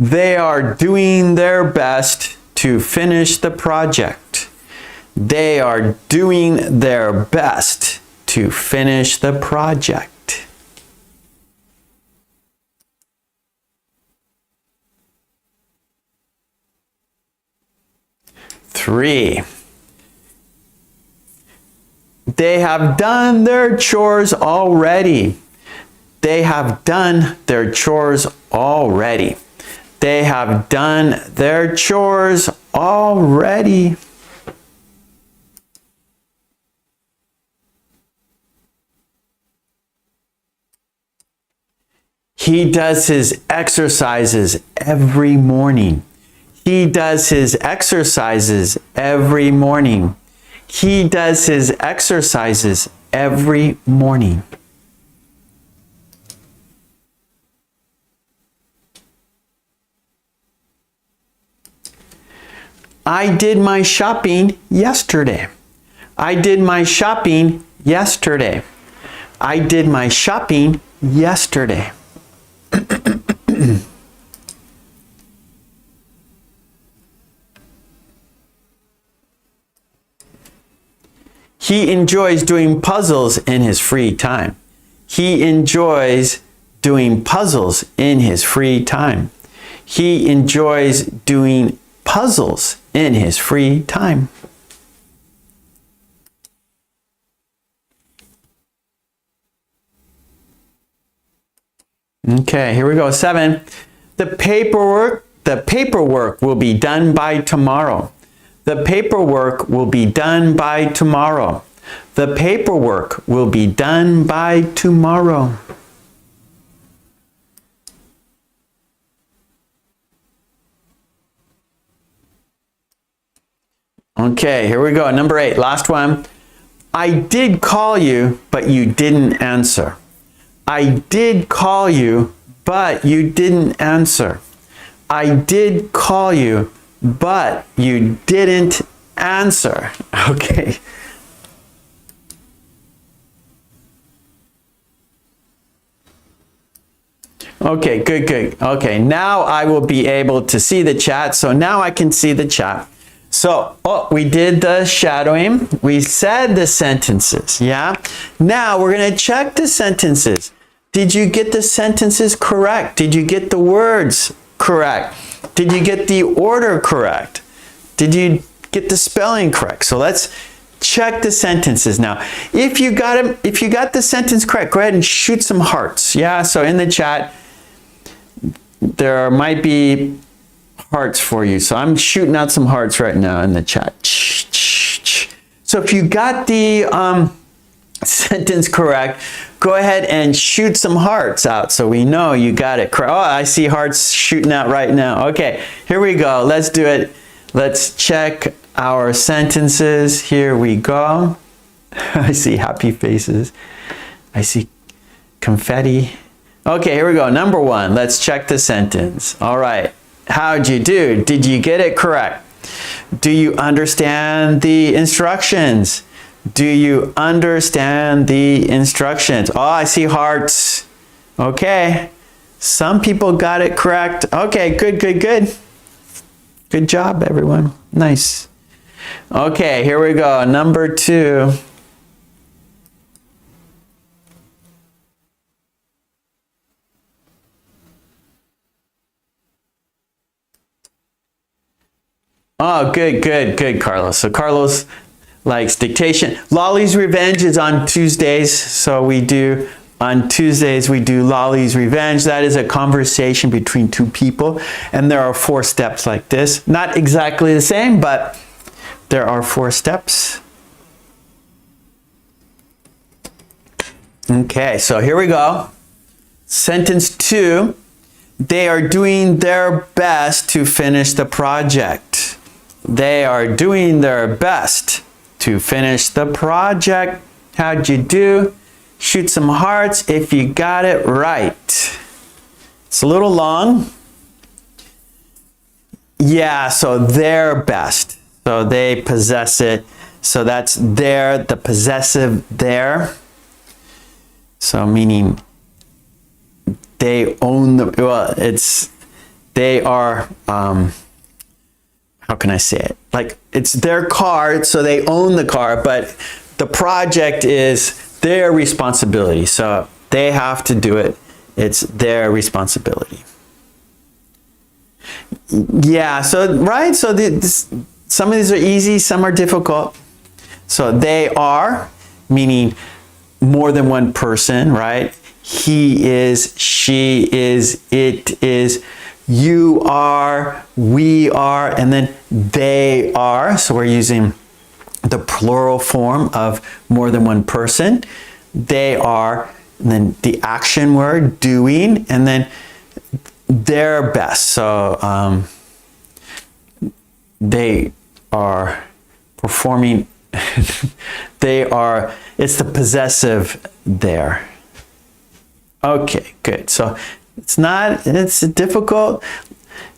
They are doing their best to finish the project. They are doing their best to finish the project. Three. They have done their chores already. They have done their chores already. They have done their chores already. He does his exercises every morning. He does his exercises every morning. He does his exercises every morning. I did my shopping yesterday. I did my shopping yesterday. I did my shopping yesterday. He enjoys doing puzzles in his free time. He enjoys doing puzzles in his free time. He enjoys doing puzzles in his free time. Okay, here we go. 7. The paperwork will be done by tomorrow. The paperwork will be done by tomorrow. The paperwork will be done by tomorrow. Okay, here we go. Number 8, last one. I did call you, but you didn't answer. I did call you, but you didn't answer. I did call you, but you didn't answer. Okay. Okay, good. Okay, now I will be able to see the chat. So now I can see the chat. So, we did the shadowing. We said the sentences, yeah? Now we're going to check the sentences. Did you get the sentences correct? Did you get the words correct? Did you get the order correct? Did you get the spelling correct? So let's check the sentences now. If you got the sentence correct, go ahead and shoot some hearts. Yeah, so in the chat, there might be hearts for you. So I'm shooting out some hearts right now in the chat. So if you got the sentence correct, go ahead and shoot some hearts out so we know you got it correct. Oh, I see hearts shooting out right now. Okay, here we go. Let's do it. Let's check our sentences. Here we go. I see happy faces. I see confetti. Okay, here we go. Number 1, let's check the sentence. All right. How'd you do? Did you get it correct? Do you understand the instructions? Do you understand the instructions? Oh, I see hearts. Okay. Some people got it correct. Okay, good. Good job, everyone. Nice. Okay, here we go. Number 2. Oh, good, Carlos. So Carlos likes dictation. Lolly's Revenge is on Tuesdays. So on Tuesdays, we do Lolly's Revenge. That is a conversation between two people. And there are 4 steps like this. Not exactly the same, but there are 4 steps. Okay, so here we go. Sentence 2. They are doing their best to finish the project. They are doing their best to finish the project. How'd you do? Shoot some hearts if you got it right. It's a little long. Yeah, so their best. So they possess it. So that's their, the possessive there. So meaning they own the, well, they are, how can I say it? Like it's their car, so they own the car, but the project is their responsibility. So they have to do it. It's their responsibility. Yeah, so, right? So some of these are easy, some are difficult. So they are, meaning more than one person, right? He is, she is, it is, you are, we are, and then they are. So we're using the plural form of more than one person. They are, and then the action word, doing, and then their best. So they are performing, they are, it's the possessive there. Okay, good. So it's difficult.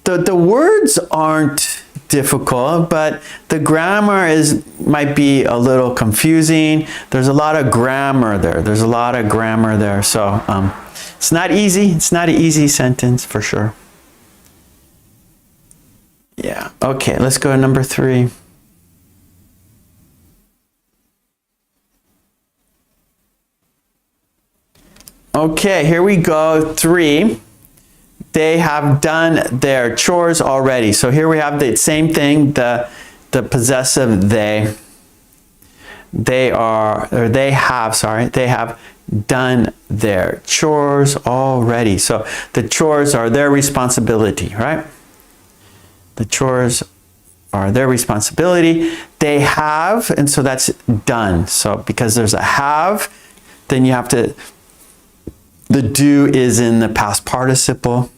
The words aren't difficult, but the grammar might be a little confusing. There's a lot of grammar there. So it's not easy. It's not an easy sentence for sure. Yeah. Okay, let's go to number 3. Okay, here we go. 3. They have done their chores already. So here we have the same thing, the possessive they. They have done their chores already. So the chores are their responsibility, right? The chores are their responsibility. They have, and so that's done. So because there's a have, then you have to, the do is in the past participle.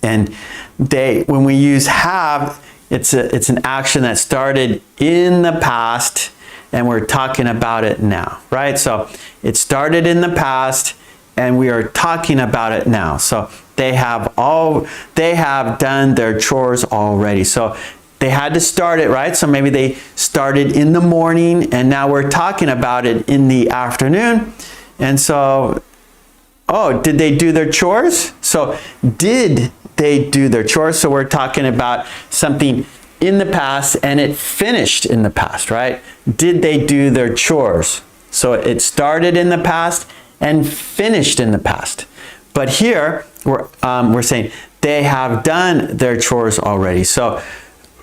And when we use have, it's an action that started in the past and we're talking about it now, right? So it started in the past and we are talking about it now. So they have done their chores already. So they had to start it, right? So maybe they started in the morning and now we're talking about it in the afternoon. And so, oh, did they do their chores? So did they do their chores? So we're talking about something in the past and it finished in the past, right? Did they do their chores? So it started in the past and finished in the past. But here we're saying they have done their chores already. So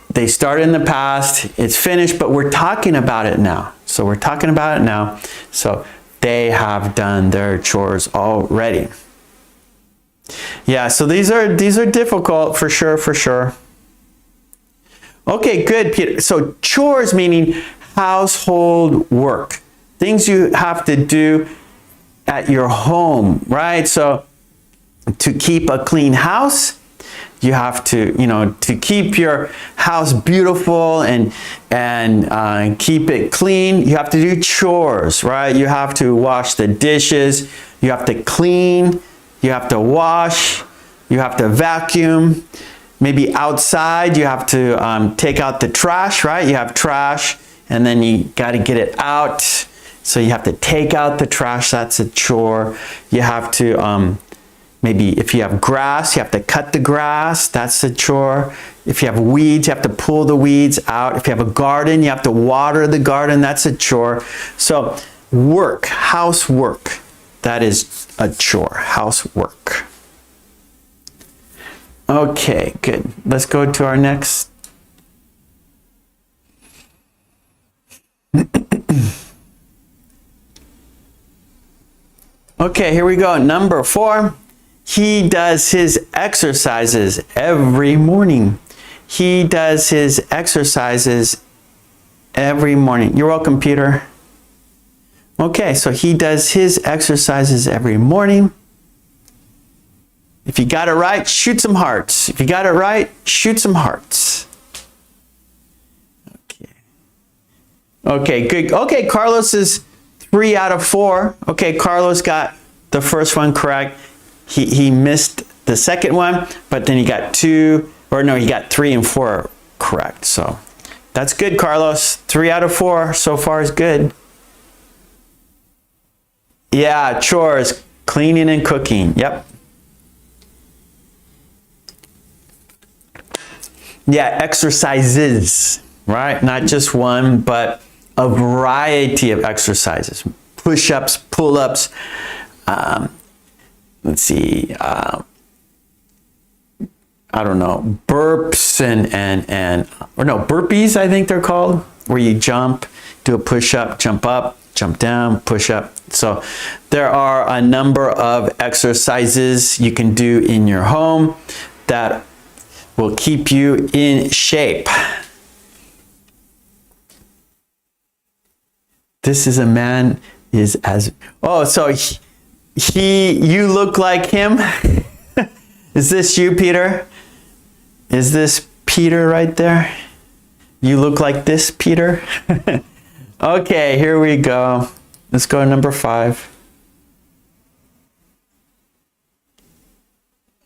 they started in the past, it's finished, but we're talking about it now. So we're talking about it now. So they have done their chores already. Yeah, so these are difficult for sure. Okay, good, Peter. So chores meaning household work. Things you have to do at your home, right? So to keep a clean house, you have to, to keep your house beautiful and keep it clean, you have to do chores, right? You have to wash the dishes, you have to clean, you have to wash, you have to vacuum. Maybe outside, you have to take out the trash, right? You have trash and then you got to get it out. So you have to take out the trash, that's a chore. You have to, maybe if you have grass, you have to cut the grass, that's a chore. If you have weeds, you have to pull the weeds out. If you have a garden, you have to water the garden, that's a chore. So work, housework, that is a chore, housework. Okay, good. Let's go to our next Okay, here we go. Number 4. He does his exercises every morning. He does his exercises every morning. You're welcome, Peter. Okay, so he does his exercises every morning. If you got it right, shoot some hearts. If you got it right, shoot some hearts. Okay, good. Okay, Carlos is 3 out of 4. Okay, Carlos got the first one correct. He missed the second one, but then he got 2, or no, he got 3 and 4 correct. So that's good, Carlos. 3 out of 4 so far is good. Yeah, chores, cleaning and cooking. Yep. Yeah, exercises, right? Not just one, but a variety of exercises. Push-ups, pull-ups, let's see, I don't know, burps or no, burpees, I think they're called, where you jump, do a push-up, jump up, jump down, push up. So there are a number of exercises you can do in your home that will keep you in shape. This is a man is as, oh, so you look like him. Is this you, Peter? Is this Peter right there? You look like this, Peter? Okay, here we go. Let's go to number 5.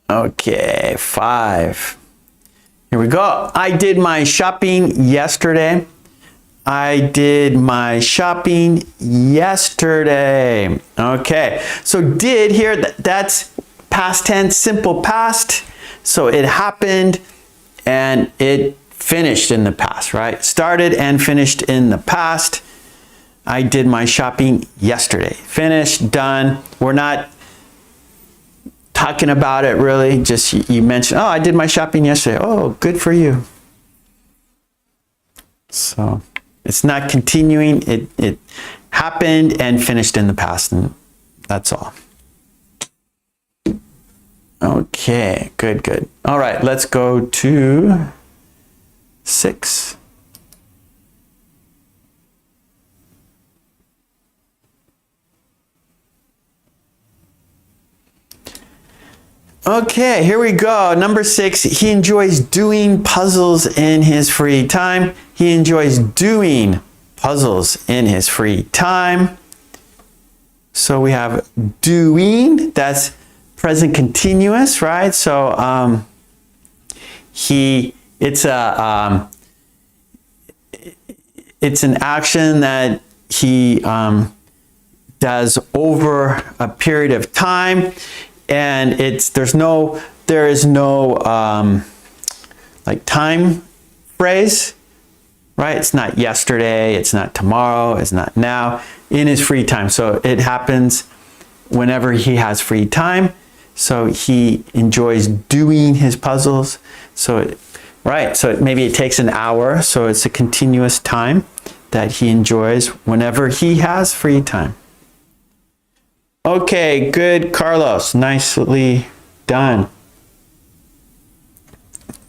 Okay, 5. Here we go. I did my shopping yesterday. I did my shopping yesterday. Okay, so did here, that's past tense, simple past. So it happened and it finished in the past, right? Started and finished in the past. I did my shopping yesterday. Finished, done. We're not talking about it really. Just you mentioned, oh, I did my shopping yesterday. Oh, good for you. So it's not continuing. It happened and finished in the past, and that's all. Okay, good, good. All right, let's go to 6. Okay, here we go. Number 6, he enjoys doing puzzles in his free time. He enjoys doing puzzles in his free time. So we have doing, that's present continuous, right? So it's an action that he does over a period of time. And there is no like time phrase, right? It's not yesterday, it's not tomorrow, it's not now, in his free time. So it happens whenever he has free time. So he enjoys doing his puzzles. So maybe it takes an hour. So it's a continuous time that he enjoys whenever he has free time. Okay, good, Carlos. Nicely done.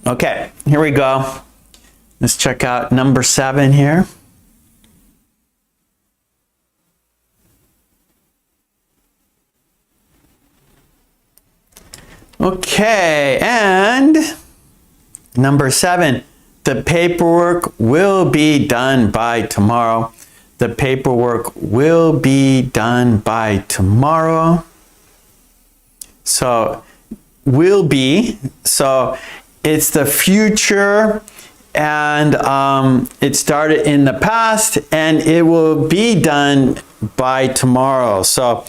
Okay, here we go. Let's check out number 7 here. Okay, and number 7, the paperwork will be done by tomorrow. The paperwork will be done by tomorrow. So, will be. So, it's the future and it started in the past and it will be done by tomorrow. So,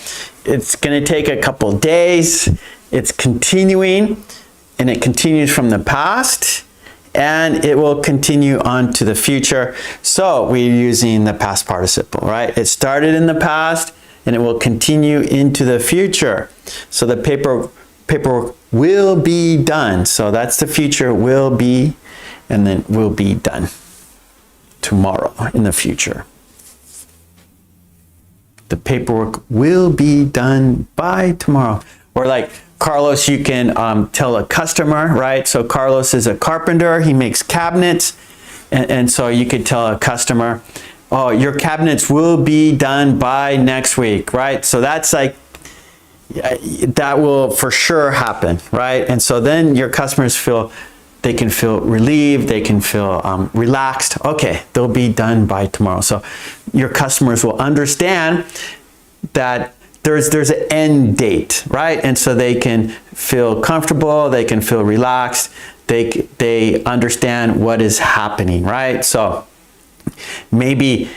it's going to take a couple days. It's continuing and it continues from the past. And it will continue on to the future. So we're using the past participle, right? It started in the past and it will continue into the future. So the paperwork will be done. So that's the future, will be, and then will be done tomorrow in the future. The paperwork will be done by tomorrow. Or like Carlos, you can tell a customer, right? So Carlos is a carpenter. He makes cabinets. And so you could tell a customer, oh, your cabinets will be done by next week, right? So that's like, that will for sure happen, right? And so then your customers they can feel relieved, they can feel relaxed. Okay, they'll be done by tomorrow. So your customers will understand that there's an end date, right? And so they can feel comfortable, they can feel relaxed, they understand what is happening, right? So maybe,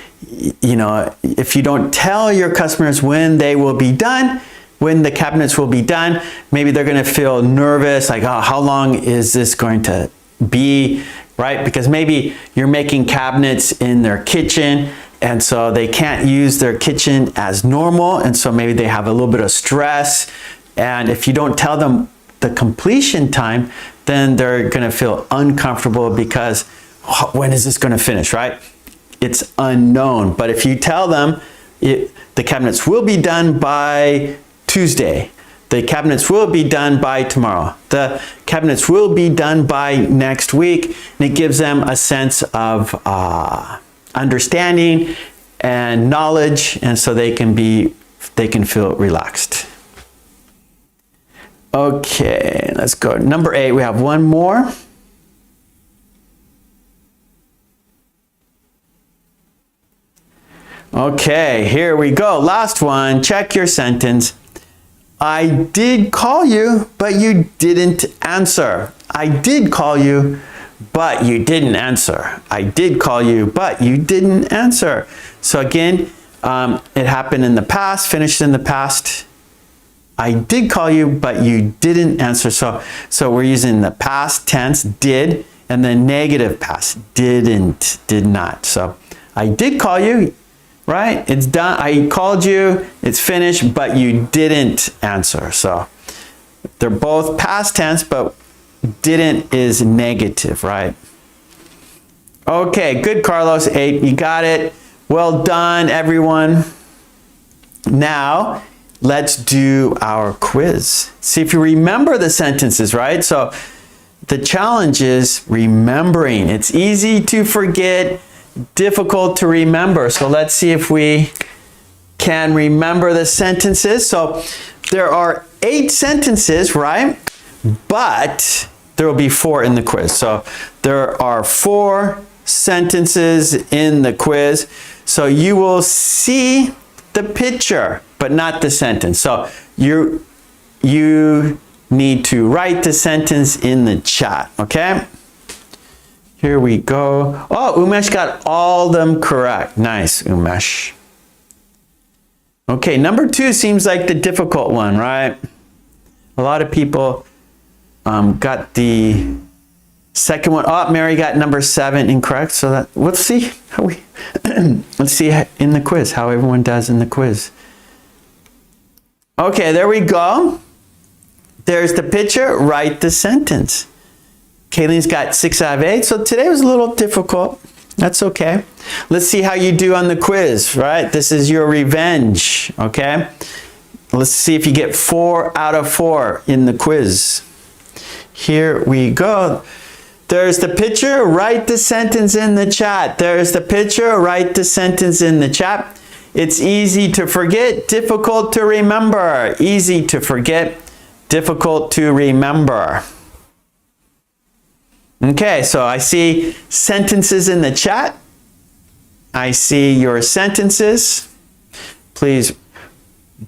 you know, if you don't tell your customers when they will be done, when the cabinets will be done, maybe they're going to feel nervous, like, oh, how long is this going to be, right? Because maybe you're making cabinets in their kitchen, and so they can't use their kitchen as normal, and so maybe they have a little bit of stress. And if you don't tell them the completion time, then they're going to feel uncomfortable because when is this going to finish, right? It's unknown. But if you tell them the cabinets will be done by Tuesday, the cabinets will be done by tomorrow, the cabinets will be done by next week, and it gives them a sense of understanding and knowledge, and so they can feel relaxed. Okay, let's go. Number 8, we have one more. Okay, here we go. Last one. Check your sentence. I did call you, but you didn't answer. I did call you, but you didn't answer. I did call you, but you didn't answer. So again, it happened in the past, finished in the past. I did call you, but you didn't answer. So we're using the past tense, did, and then negative past, didn't, did not. So I did call you, right? It's done. I called you, it's finished, but you didn't answer. So they're both past tense, but didn't is negative, right? Okay, good, Carlos. 8, you got it. Well done, everyone. Now, let's do our quiz. See if you remember the sentences, right? So the challenge is remembering. It's easy to forget, difficult to remember. So let's see if we can remember the sentences. So there are 8 sentences, right? But there will be 4 in the quiz. So there are 4 sentences in the quiz. So you will see the picture, but not the sentence. So you need to write the sentence in the chat, okay? Here we go. Oh, Umesh got all of them correct. Nice, Umesh. Okay, number 2 seems like the difficult one, right? A lot of people got the second one. Oh, Mary got number 7 incorrect. So that, let's see how we let's see in the quiz how everyone does in the quiz. Okay, there we go. There's the picture. Write the sentence. Kayleen's got 6 out of 8. So today was a little difficult. That's okay. Let's see how you do on the quiz, right? This is your revenge, okay? Let's see if you get 4 out of 4 in the quiz. Here we go. There's the picture. Write the sentence in the chat. There's the picture. Write the sentence in the chat. It's easy to forget, difficult to remember. Easy to forget, difficult to remember. Okay, so I see sentences in the chat. I see your sentences. Please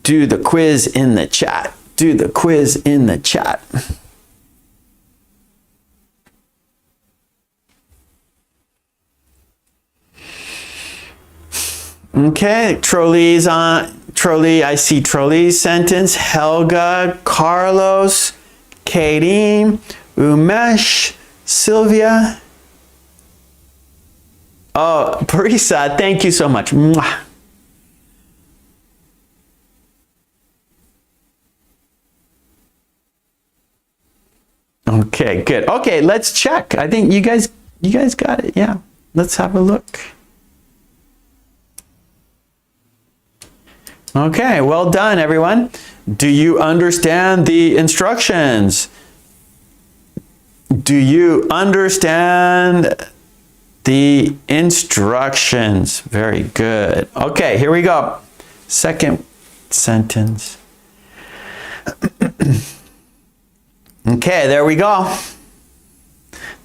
do the quiz in the chat. Do the quiz in the chat. Okay, Trolley's on. Trolley, I see Trolley's sentence. Helga, Carlos, Katie, Umesh, Sylvia. Oh, Parisa, thank you so much. Mwah. Okay, good. Okay, let's check. I think you guys got it. Yeah, let's have a look. Okay, well done, everyone. Do you understand the instructions? Do you understand the instructions? Very good. Okay, here we go. Second sentence. Okay, there we go.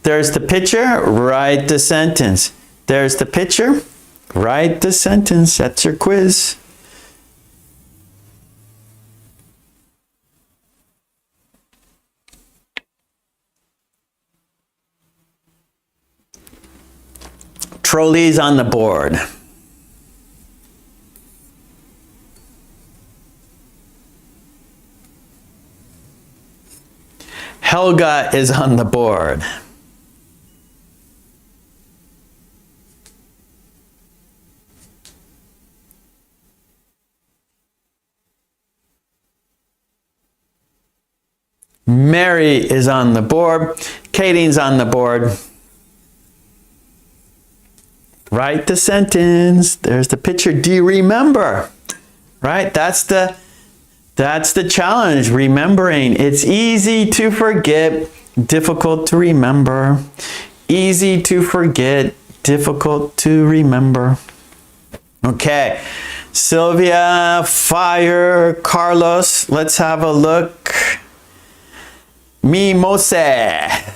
There's the picture, write the sentence. There's the picture, write the sentence. That's your quiz. Trolleys on the board. Helga is on the board. Mary is on the board. Katie's on the board. Write the sentence. There's the picture. Do you remember? Right? That's the challenge, remembering. It's easy to forget, difficult to remember. Easy to forget, difficult to remember. Okay. Sylvia, fire, Carlos. Let's have a look. Mimose.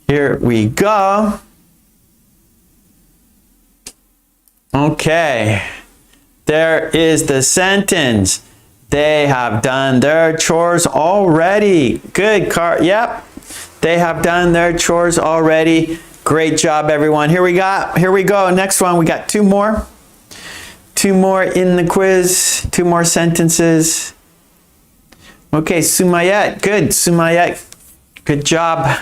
Here we go. Okay, there is the sentence. They have done their chores already. Good, yep. They have done their chores already. Great job, everyone. Here we go. Next one, we got two more. Two more in the quiz. Two more sentences. Okay, Sumayet. Good, Sumayet. Good job.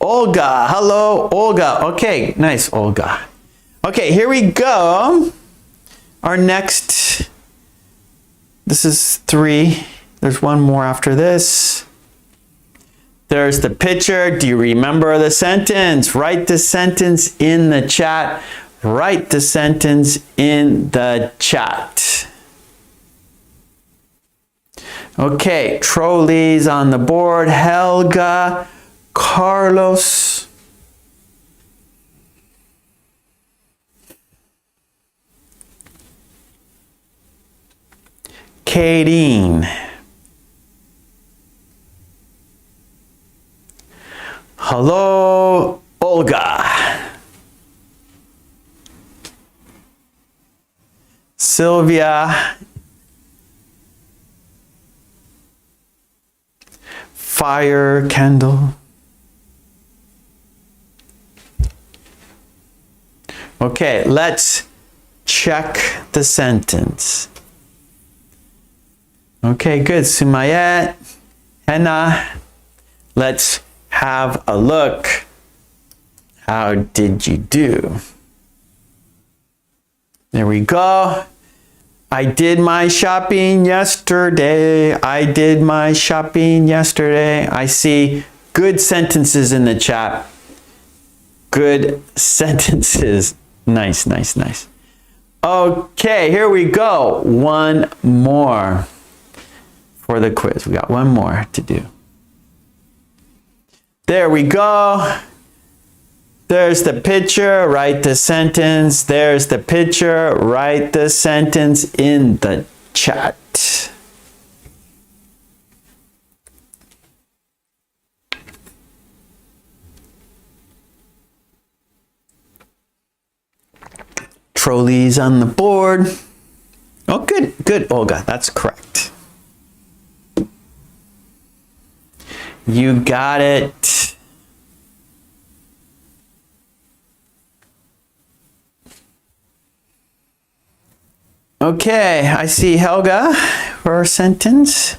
Olga, hello, Olga. Okay, nice, Olga. Okay, here we go. Our next, this is 3. There's one more after this. There's the picture. Do you remember the sentence? Write the sentence in the chat. Write the sentence in the chat. Okay, trolleys on the board. Helga. Carlos. Kadeen. Hello, Olga. Sylvia. Fire, Kendall. Okay, let's check the sentence. Okay, good. Sumayet, Henna. Let's have a look. How did you do? There we go. I did my shopping yesterday. I did my shopping yesterday. I see good sentences in the chat. Good sentences. Nice, nice, nice. Okay, here we go. One more for the quiz. We got one more to do. There we go. There's the picture, write the sentence. There's the picture, write the sentence in the chat. Trolleys on the board. Oh, good, good, Olga. That's correct. You got it. Okay, I see Helga for a sentence.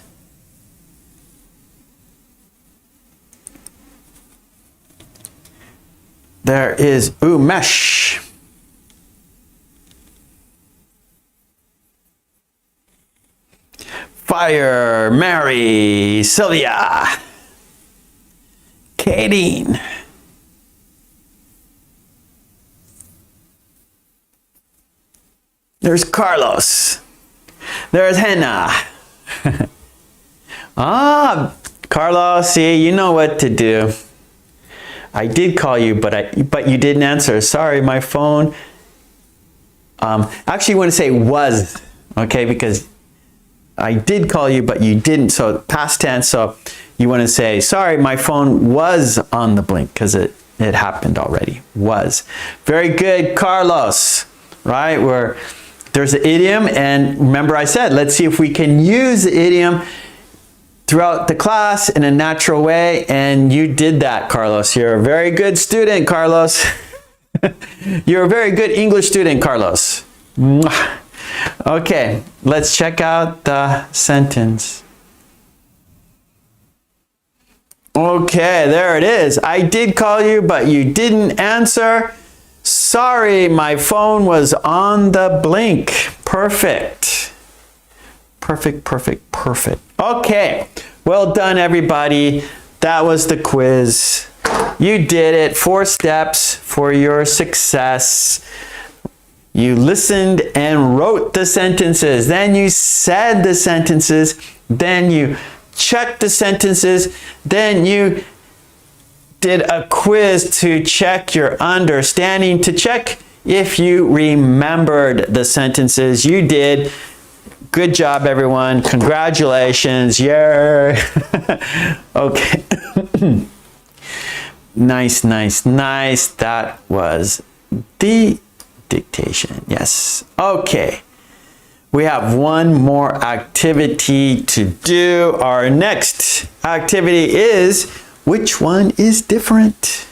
There is Umesh. Fire, Mary, Sylvia, Kadeen. There's Carlos. There's Hannah. Ah, Carlos, see, you know what to do. I did call you, but you didn't answer. Sorry, my phone. Actually, you want to say was, okay, because I did call you, but you didn't. So past tense. So you want to say, sorry, my phone was on the blink, because it happened already. Was. Very good, Carlos. Right? Where there's the idiom, and remember I said, let's see if we can use the idiom throughout the class in a natural way, and you did that, Carlos. You're a very good student, Carlos. You're a very good English student, Carlos. Okay, let's check out the sentence. Okay, there it is. I did call you, but you didn't answer. Sorry, my phone was on the blink. Perfect. Perfect, perfect, perfect. Okay, well done, everybody. That was the quiz. You did it. 4 steps for your success. You listened and wrote the sentences. Then you said the sentences. Then you checked the sentences. Then you did a quiz to check your understanding, to check if you remembered the sentences. You did. Good job, everyone. Congratulations. Yay. Okay. Nice, nice, nice. That was the dictation. Yes. Okay. We have one more activity to do. Our next activity is, which one is different?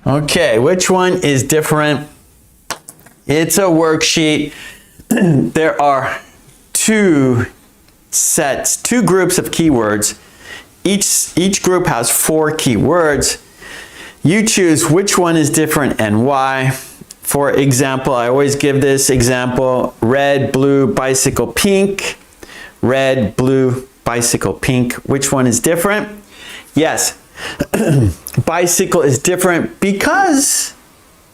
Okay, which one is different? It's a worksheet. There are two groups of keywords. Each group has 4 keywords. You choose which one is different and why. For example, I always give this example: red, blue, bicycle, pink. Red, blue, bicycle, pink. Which one is different? Yes. Bicycle is different because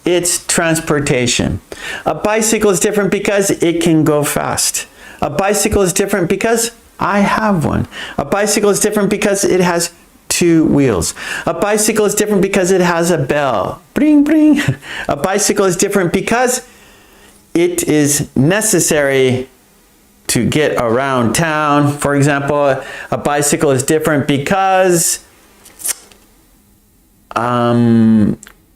it's transportation. A bicycle is different because it can go fast. A bicycle is different because I have one. A bicycle is different because it has 2 wheels. A bicycle is different because it has a bell. Bring, bring. A bicycle is different because it is necessary to get around town. For example, a bicycle is different because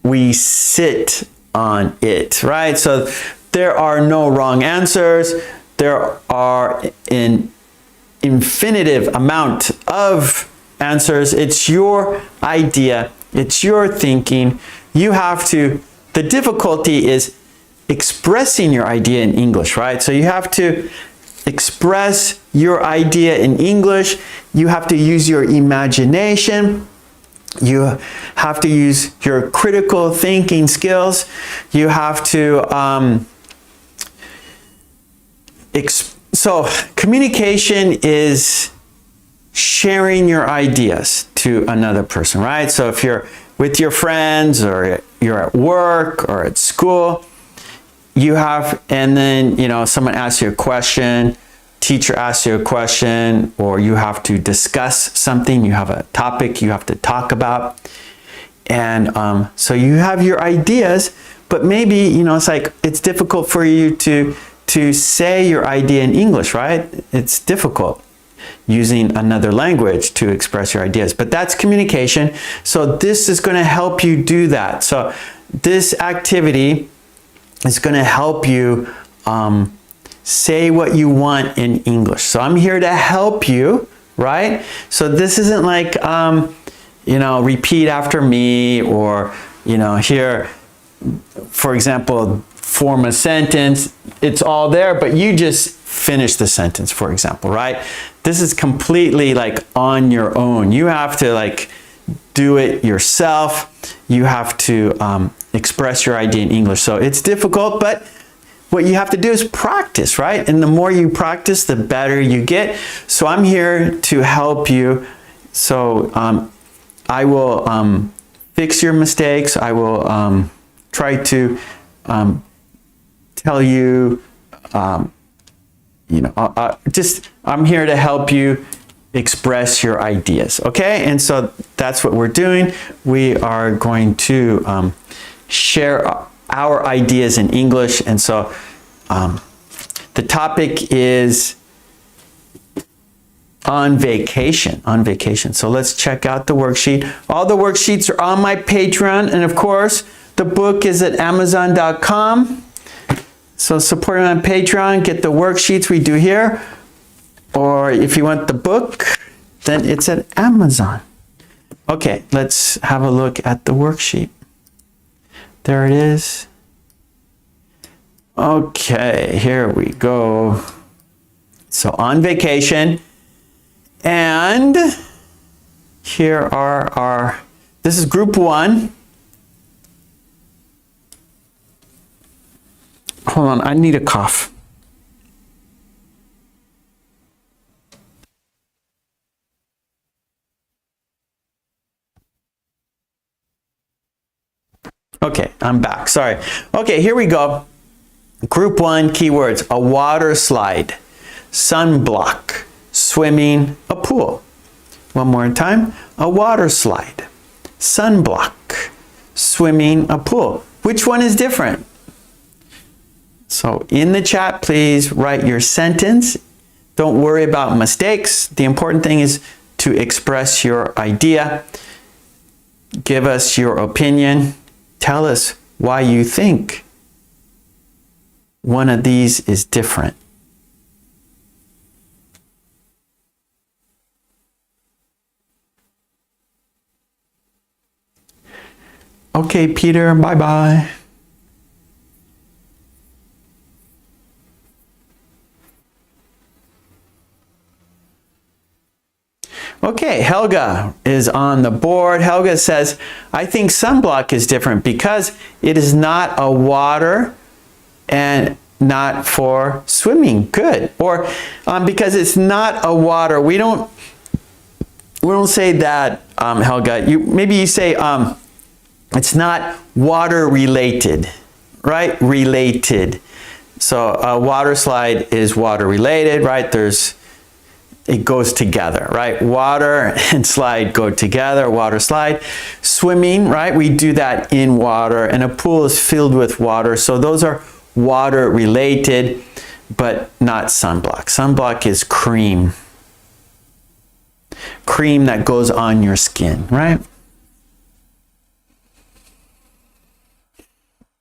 we sit on it, right? So there are no wrong answers. There are an infinitive amount of answers. It's your idea. It's your thinking. You have to, the difficulty is expressing your idea in English, right? So you have to express your idea in English. You have to use your imagination. You have to use your critical thinking skills. You have to, so communication is sharing your ideas to another person, right? So if you're with your friends, or you're at work or at school, you have, and then, you know, someone asks you a question, teacher asks you a question, or you have to discuss something, you have a topic you have to talk about. And so you have your ideas, but maybe, you know, it's like, it's difficult for you to say your idea in English, right? It's difficult using another language to express your ideas, but that's communication. So this is going to help you do that. So this activity is going to help you say what you want in English. So I'm here to help you, right? So this isn't like, you know, repeat after me, or, you know, here, for example, form a sentence. It's all there, but you just finish the sentence, for example, right? This is completely like on your own. You have to like do it yourself. You have to express your idea in English. So it's difficult, but what you have to do is practice, right? And the more you practice, the better you get. So I'm here to help you. So I will fix your mistakes. I will try to tell you, I'm here to help you express your ideas, okay? And so that's what we're doing. We are going to share our ideas in English. And so the topic is on vacation, So let's check out the worksheet. All the worksheets are on my Patreon. And of course, the book is at Amazon.com. So support me on Patreon, get the worksheets we do here. Or if you want the book, then it's at Amazon. Okay, let's have a look at the worksheet. There it is. Okay, here we go. So on vacation. And here are this is group 1. Hold on, I need a cough. Okay, I'm back. Sorry. Okay, here we go. Group 1 keywords: a water slide, sunblock, swimming, a pool. One more time. A water slide, sunblock, swimming, a pool. Which one is different? So in the chat, please write your sentence. Don't worry about mistakes. The important thing is to express your idea. Give us your opinion. Tell us why you think one of these is different. Okay, Peter, bye-bye. Okay, Helga is on the board. Helga says, I think sunblock is different because it is not a water and not for swimming. Good. Or because it's not a water. We don't say that, Helga. Maybe you say it's not water related, right? Related. So a water slide is water related, right? It goes together, right? Water and slide go together, water slide. Swimming, right? We do that in water, and a pool is filled with water. So those are water related, but not sunblock. Sunblock is cream. Cream that goes on your skin, right?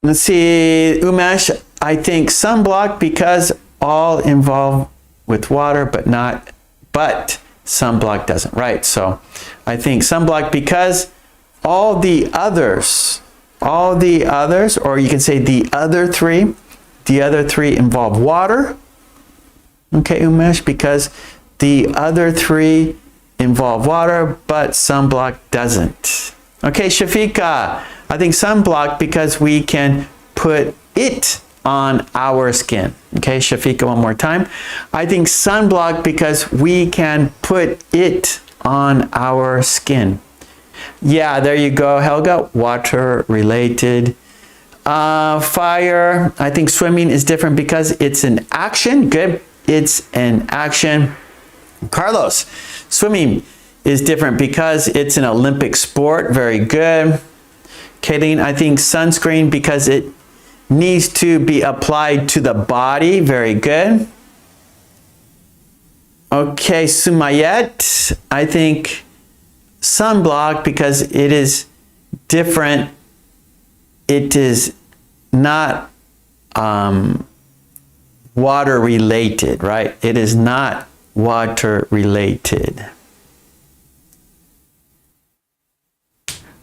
Let's see, Umesh, I think sunblock because all involved with water, but sunblock doesn't, right? So I think sunblock because all the others, or you can say the other three involve water. Okay, Umesh, because the other 3 involve water, but sunblock doesn't. Okay, Shafika, I think sunblock because we can put it on our skin. Okay, Shafika, one more time. I think sunblock because we can put it on our skin. Yeah, there you go, Helga. Water related. Fire, I think swimming is different because it's an action. Good, it's an action. Carlos, swimming is different because it's an Olympic sport. Very good. Kayleen, I think sunscreen because it needs to be applied to the body. Very good. Okay, Sumayet, I think sunblock because it is different. It is not water related, right? It is not water related.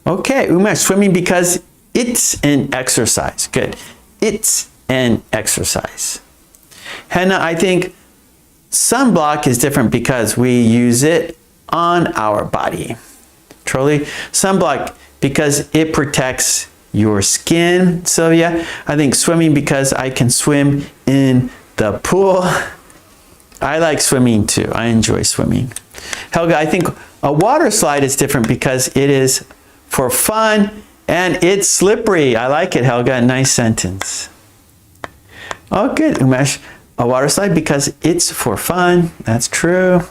Okay, Umesh, swimming because it's an exercise. Good. It's an exercise. Henna, I think sunblock is different because we use it on our body. Truly, sunblock because it protects your skin. Sylvia, I think swimming because I can swim in the pool. I like swimming too. I enjoy swimming. Helga, I think a water slide is different because it is for fun and it's slippery. I like it, Helga. Nice sentence. Oh, good, Umesh. A water slide because it's for fun. That's true.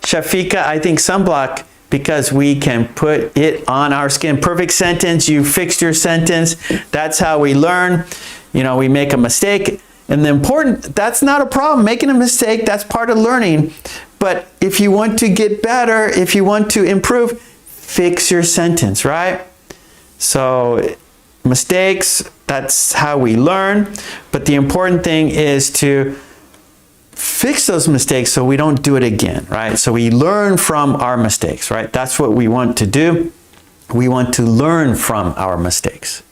Shafika, I think sunblock because we can put it on our skin. Perfect sentence. You fixed your sentence. That's how we learn. You know, we make a mistake. And the important, that's not a problem. Making a mistake, that's part of learning. But if you want to get better, if you want to improve, fix your sentence, right? So mistakes, that's how we learn. But the important thing is to fix those mistakes so we don't do it again, right? So we learn from our mistakes, right? That's what we want to do. We want to learn from our mistakes.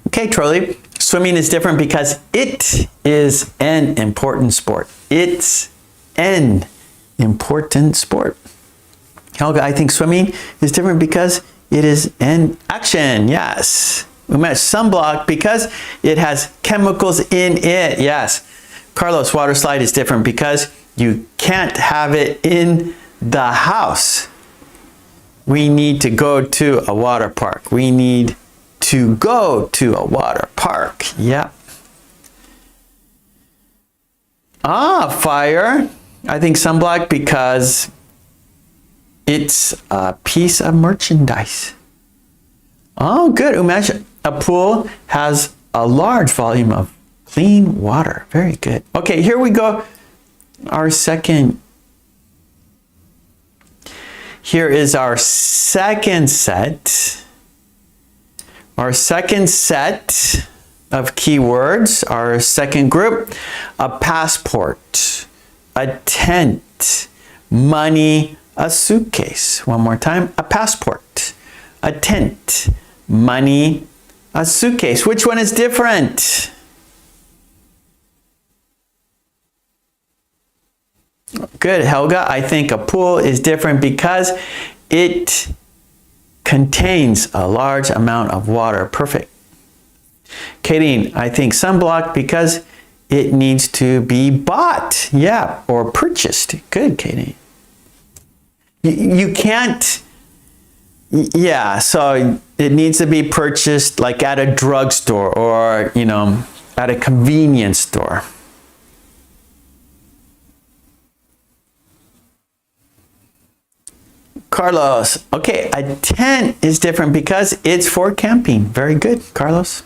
Okay, Trolley, swimming is different because it is an important sport. It's an important sport. Helga, I think swimming is different because it is an action. Yes. Umesh, sunblock because it has chemicals in it. Yes. Carlos, water slide is different because you can't have it in the house. We need to go to a water park. We need to go to a water park. Yeah. Fire. I think sunblock because it's a piece of merchandise. Oh, good, Umesh. A pool has a large volume of clean water. Very good. Okay, here we go. Our second. Here is our second set. Our second set of keywords, our second group, a passport, a tent, money, a suitcase. One more time, a passport, a tent, money, a suitcase. Which one is different? Good, Helga. I think a pool is different because it contains a large amount of water. Perfect. Katie, I think sunblock because it needs to be bought. Yeah, or purchased. Good, Katie. You can't, yeah, so it needs to be purchased like at a drugstore or, you know, at a convenience store. Carlos, okay, a tent is different because it's for camping. Very good, Carlos.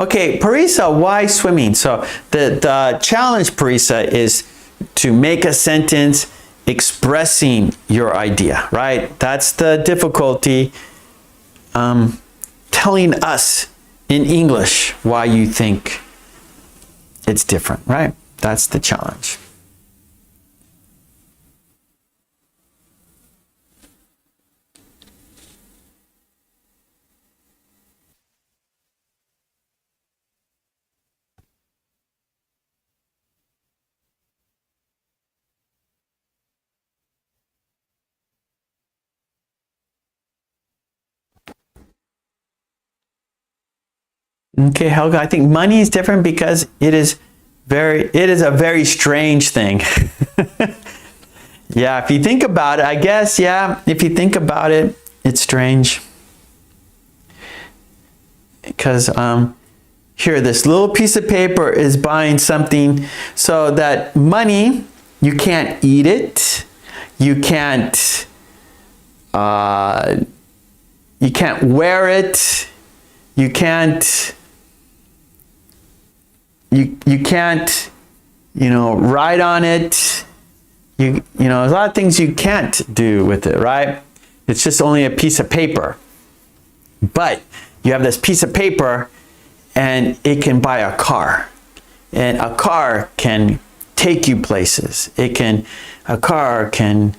Okay, Parisa, why swimming? So the challenge, Parisa, is to make a sentence expressing your idea, right? That's the difficulty. Telling us in English why you think it's different, right? That's the challenge. Okay, Helga, I think money is different because it is a very strange thing. Yeah, if you think about it, I guess, yeah, if you think about it, it's strange. Because here, this little piece of paper is buying something, so that money, you can't eat it, you can't wear it, you can't, you can't, you know, ride on it. You know, there's a lot of things you can't do with it, right? It's just only a piece of paper. But you have this piece of paper and it can buy a car. And a car can take you places. A car can,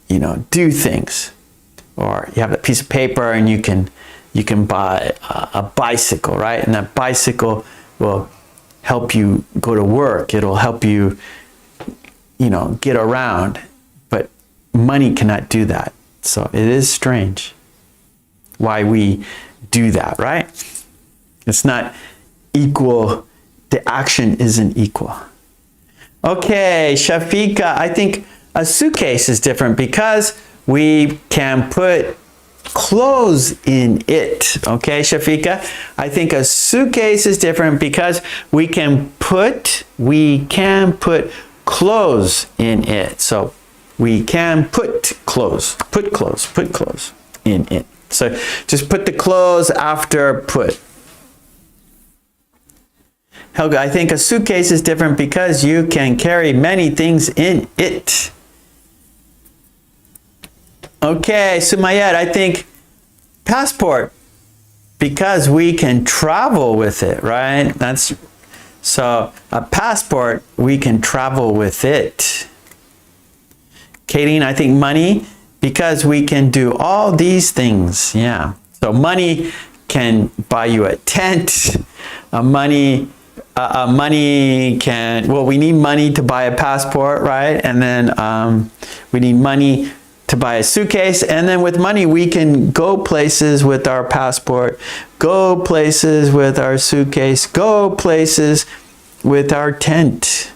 you know, do things. Or you have a piece of paper and you can buy a bicycle, right? And that bicycle will help you go to work. It'll help you, you know, get around. But money cannot do that. So it is strange why we do that, right? It's not equal. The action isn't equal. Okay, Shafika, I think a suitcase is different because we can put clothes in it. Okay, Shafika, I think a suitcase is different because we can put clothes in it. So we can put clothes in it. So just put the clothes after put. Helga, I think a suitcase is different because you can carry many things in it. Okay, Sumayed, I think passport because we can travel with it, right? So a passport, we can travel with it. Kadeen, I think money because we can do all these things. Yeah. So money can buy you a tent. Money can, well, we need money to buy a passport, right? And then we need money to buy a suitcase. And then with money, we can go places with our passport, go places with our suitcase, go places with our tent.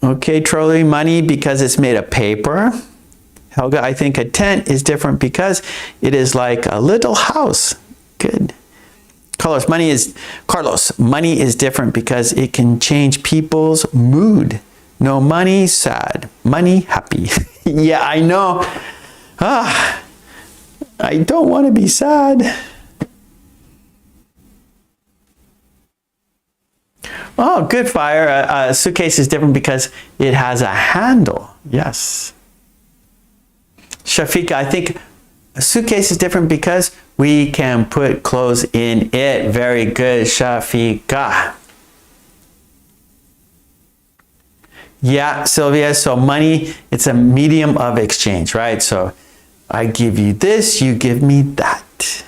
Okay, Trolley, money because it's made of paper. Helga, I think a tent is different because it is like a little house. Good. Carlos, money is different because it can change people's mood. No money, sad. Money, happy. Yeah, I know. I don't want to be sad. Oh, good, Fire. A suitcase is different because it has a handle. Yes. Shafika, I think a suitcase is different because we can put clothes in it. Very good, Shafika. Yeah, Sylvia, so money, it's a medium of exchange, right? So I give you this, you give me that.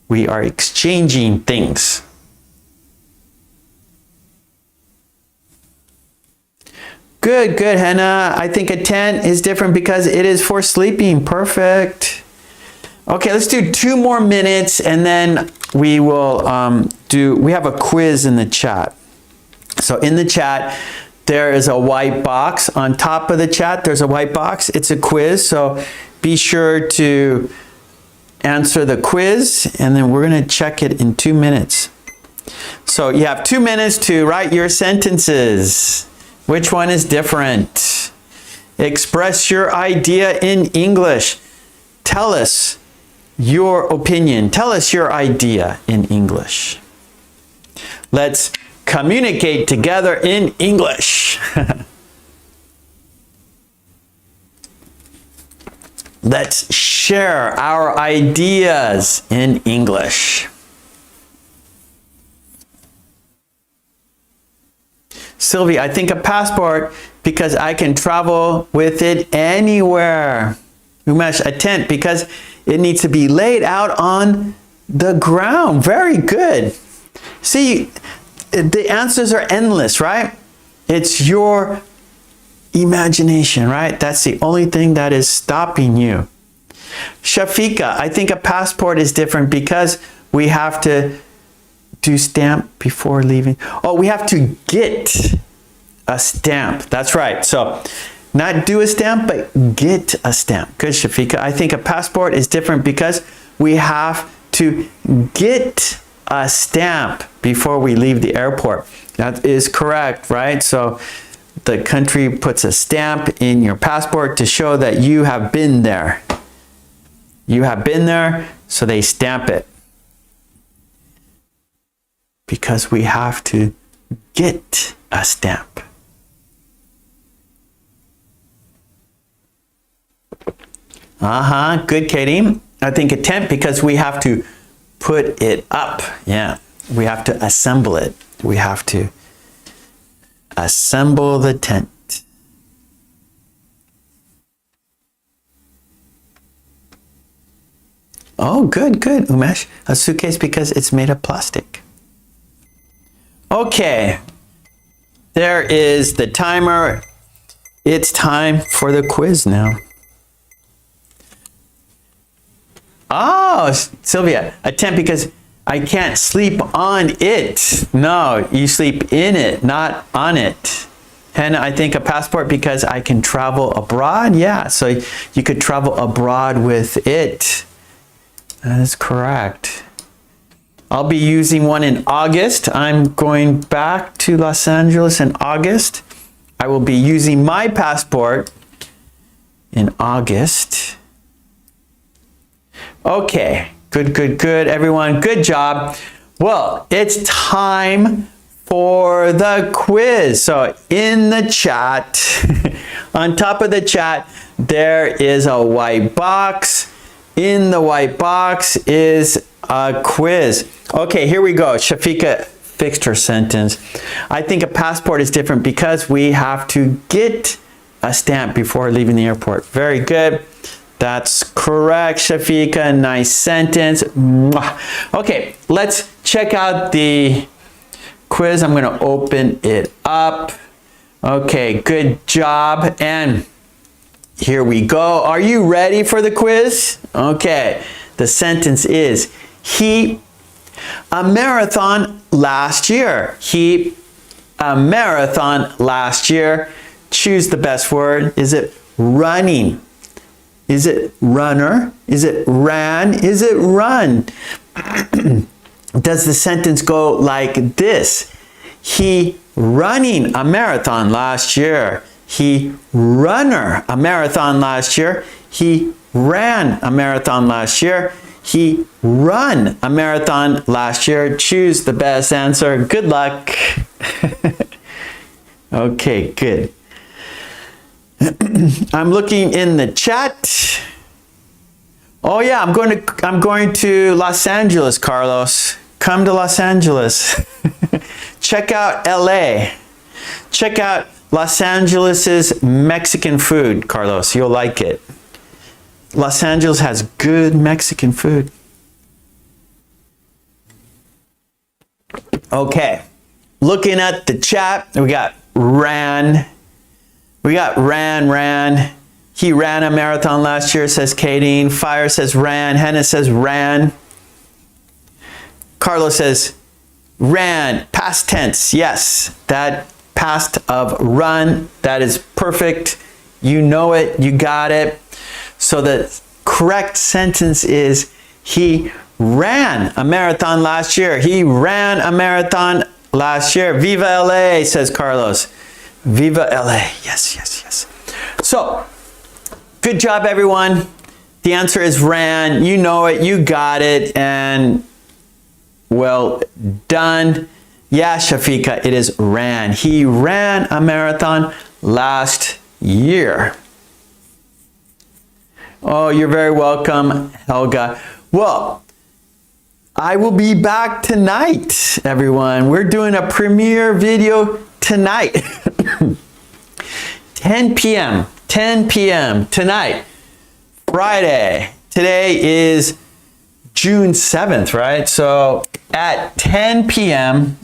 We are exchanging things. Good, good, Hannah. I think a tent is different because it is for sleeping. Perfect. Okay, let's do 2 more minutes and then we will we have a quiz in the chat. So in the chat, there is a white box. On top of the chat, there's a white box. It's a quiz, so be sure to answer the quiz and then we're gonna check it in 2 minutes. So you have 2 minutes to write your sentences. Which one is different? Express your idea in English. Tell us your opinion. Tell us your idea in English. Let's communicate together in English. Let's share our ideas in English. Sylvie, I think a passport because I can travel with it anywhere. Umesh, a tent because it needs to be laid out on the ground. Very good. See, the answers are endless, right? It's your imagination, right? That's the only thing that is stopping you. Shafika, I think a passport is different because we have to do stamp before leaving. Oh, we have to get a stamp. That's right. So not do a stamp, but get a stamp. Good, Shafika. I think a passport is different because we have to get a stamp before we leave the airport. That is correct, right? So the country puts a stamp in your passport to show that you have been there. You have been there, so they stamp it. Because we have to get a stamp. Good, Katie. I think a tent because we have to put it up. Yeah, we have to assemble it. We have to assemble the tent. Oh, good, good, Umesh. A suitcase because it's made of plastic. Okay, there is the timer. it's time for the quiz now. Oh, Sylvia, attempt because I can't sleep on it. No, you sleep in it, not on it. And I think a passport because I can travel abroad. Yeah, so you could travel abroad with it. That is correct. I'll be using one in August. I'm going back to Los Angeles in August. I will be using my passport in August. Okay, good, everyone. Good job. Well, it's time for the quiz. So in the chat, on top of the chat, there is a white box. In the white box is a quiz. Okay, here we go. Shafika fixed her sentence. I think a passport is different because we have to get a stamp before leaving the airport. Very good. That's correct, Shafika. Nice sentence. Okay, let's check out the quiz. I'm going to open it up. Okay, good job. And here we go. Are you ready for the quiz? Okay, the sentence is, he a marathon last year. He a marathon last year. Choose the best word. Is it running? Is it runner? Is it ran? Is it run? Does the sentence go like this? He running a marathon last year. He runner a marathon last year. He ran a marathon last year. He run a marathon last year. Choose the best answer. Good luck. Okay, good. I'm looking in the chat. Oh yeah, I'm going to Los Angeles, Carlos. Come to Los Angeles. Check out LA. Check out Los Angeles's Mexican food, Carlos. You'll like it. Los Angeles has good Mexican food. Okay. Looking at the chat, we got ran. We got ran. He ran a marathon last year, says Kadeen. Fire says ran. Hannah says ran. Carlos says ran. Past tense. Yes, that past of run. That is perfect. You know it. You got it. So the correct sentence is he ran a marathon last year. He ran a marathon last year. Viva LA, says Carlos. Viva LA. Yes. So, good job, everyone. The answer is ran. You know it. You got it. And well done. Yeah, Shafika, it is ran. He ran a marathon last year. Oh, you're very welcome, Helga. Well, I will be back tonight, everyone. We're doing a premiere video tonight. 10 p.m. tonight, Friday. Today is June 7th, right? So at 10 p.m.,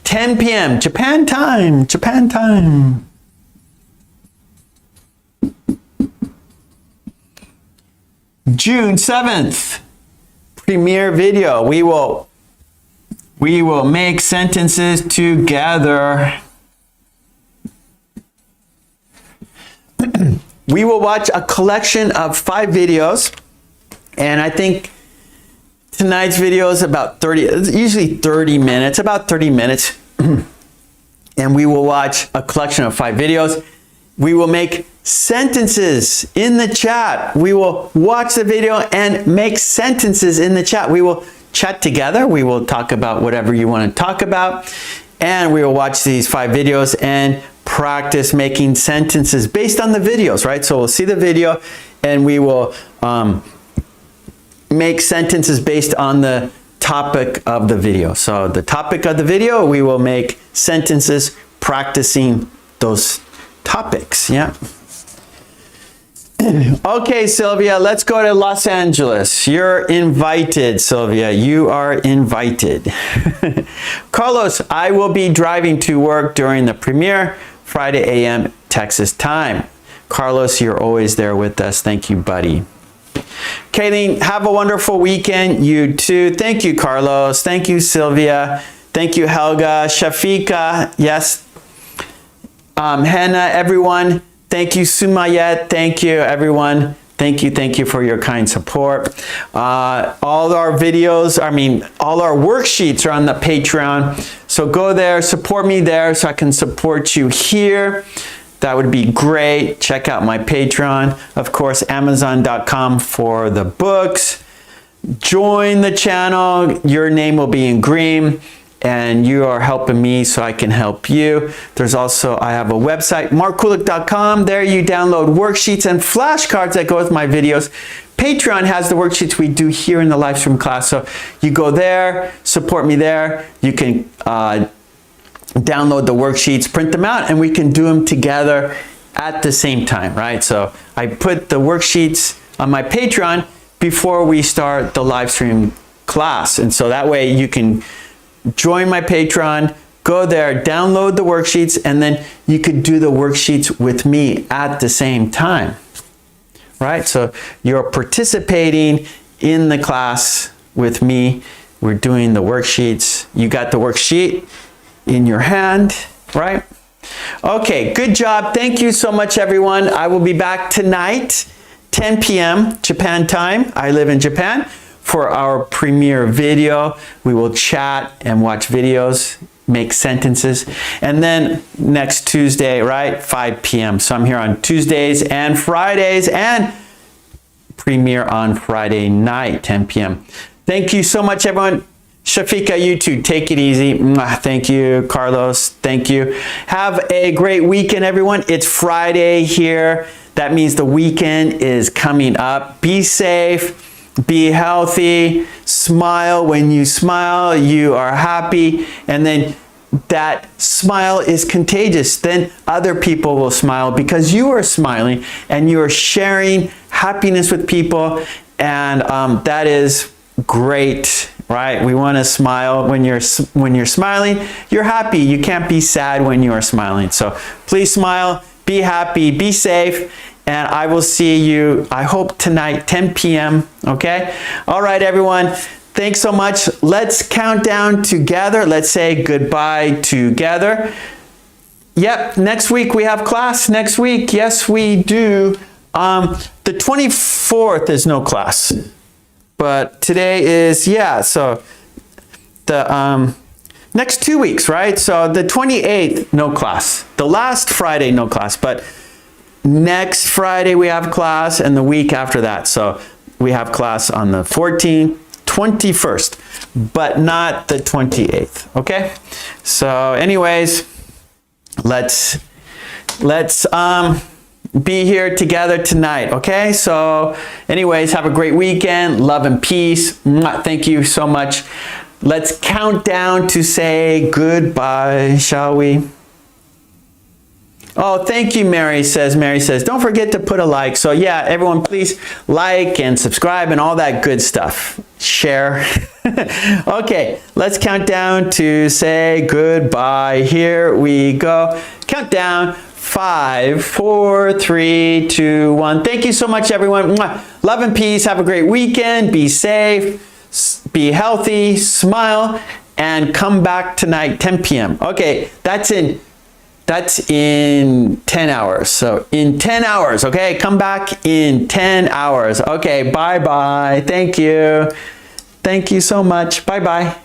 Japan time. June 7th, premiere video. We will make sentences together. We will watch a collection of 5 videos, and I think tonight's video is about 30, usually 30 minutes, about 30 minutes. And we will watch a collection of 5 videos. We will make sentences in the chat. We will watch the video and make sentences in the chat. We will chat together. We will talk about whatever you want to talk about. And we will watch these 5 videos and practice making sentences based on the videos, right? So we'll see the video and we will make sentences based on the topic of the video. So the topic of the video, we will make sentences practicing those topics, yeah. Okay, Sylvia, let's go to Los Angeles. You're invited, Sylvia. You are invited. Carlos, I will be driving to work during the premiere, Friday a.m. Texas time. Carlos, you're always there with us. Thank you, buddy. Kayleen, have a wonderful weekend. You too. Thank you, Carlos. Thank you, Sylvia. Thank you, Helga. Shafika, yes. Hannah, everyone. Thank you, Sumayet. Thank you, everyone. Thank you for your kind support. All our videos, all our worksheets are on the Patreon. So go there, support me there so I can support you here. That would be great. Check out my Patreon. Of course, Amazon.com for the books. Join the channel. Your name will be in green. And you are helping me so I can help you. There's also, I have a website, markkulek.com. There you download worksheets and flashcards that go with my videos. Patreon has the worksheets we do here in the live stream class. So you go there, support me there. You can download the worksheets, print them out, and we can do them together at the same time, right? So I put the worksheets on my Patreon before we start the live stream class. And so that way you can join my Patreon, go there, download the worksheets, and then you could do the worksheets with me at the same time, right? So you're participating in the class with me. We're doing the worksheets. You got the worksheet in your hand, right? Okay, good job. Thank you so much, everyone. I will be back tonight, 10 p.m. Japan time. I live in Japan. For our premiere video, we will chat and watch videos, make sentences. And then next Tuesday, right, 5 p.m. So I'm here on Tuesdays and Fridays, and premiere on Friday night, 10 p.m. Thank you so much, everyone. Shafika, you too. Take it easy. Thank you, Carlos. Thank you. Have a great weekend, everyone. It's Friday here. That means the weekend is coming up. Be safe. Be healthy. Smile. When you smile, you are happy. And then that smile is contagious. Then other people will smile because you are smiling and you are sharing happiness with people. And that is great, right? We want to smile. When you're smiling, you're happy. You can't be sad when you are smiling. So please smile. Be happy. Be safe. And I will see you, I hope, tonight, 10 p.m., okay? All right, everyone. Thanks so much. Let's count down together. Let's say goodbye together. Yep, next week we have class. Next week, yes, we do. The 24th is no class. But today is, yeah, so the next 2 weeks, right? So the 28th, no class. The last Friday, no class. But next Friday we have class, and the week after that. So we have class on the 14th, 21st, but not the 28th, okay? So anyways, let's be here together tonight, okay? So anyways, have a great weekend. Love and peace. Thank you so much. Let's count down to say goodbye, shall we? Oh, thank you, Mary says. Don't forget to put a like. So yeah, everyone, please like and subscribe and all that good stuff. Share. Okay, let's count down to say goodbye. Here we go. Count down. 5, 4, 3, 2, 1. Thank you so much, everyone. Love and peace. Have a great weekend. Be safe. Be healthy. Smile. And come back tonight, 10 p.m. Okay, that's in 10 hours. So in 10 hours, okay? Come back in 10 hours. Okay, bye-bye. Thank you. Thank you so much. Bye-bye.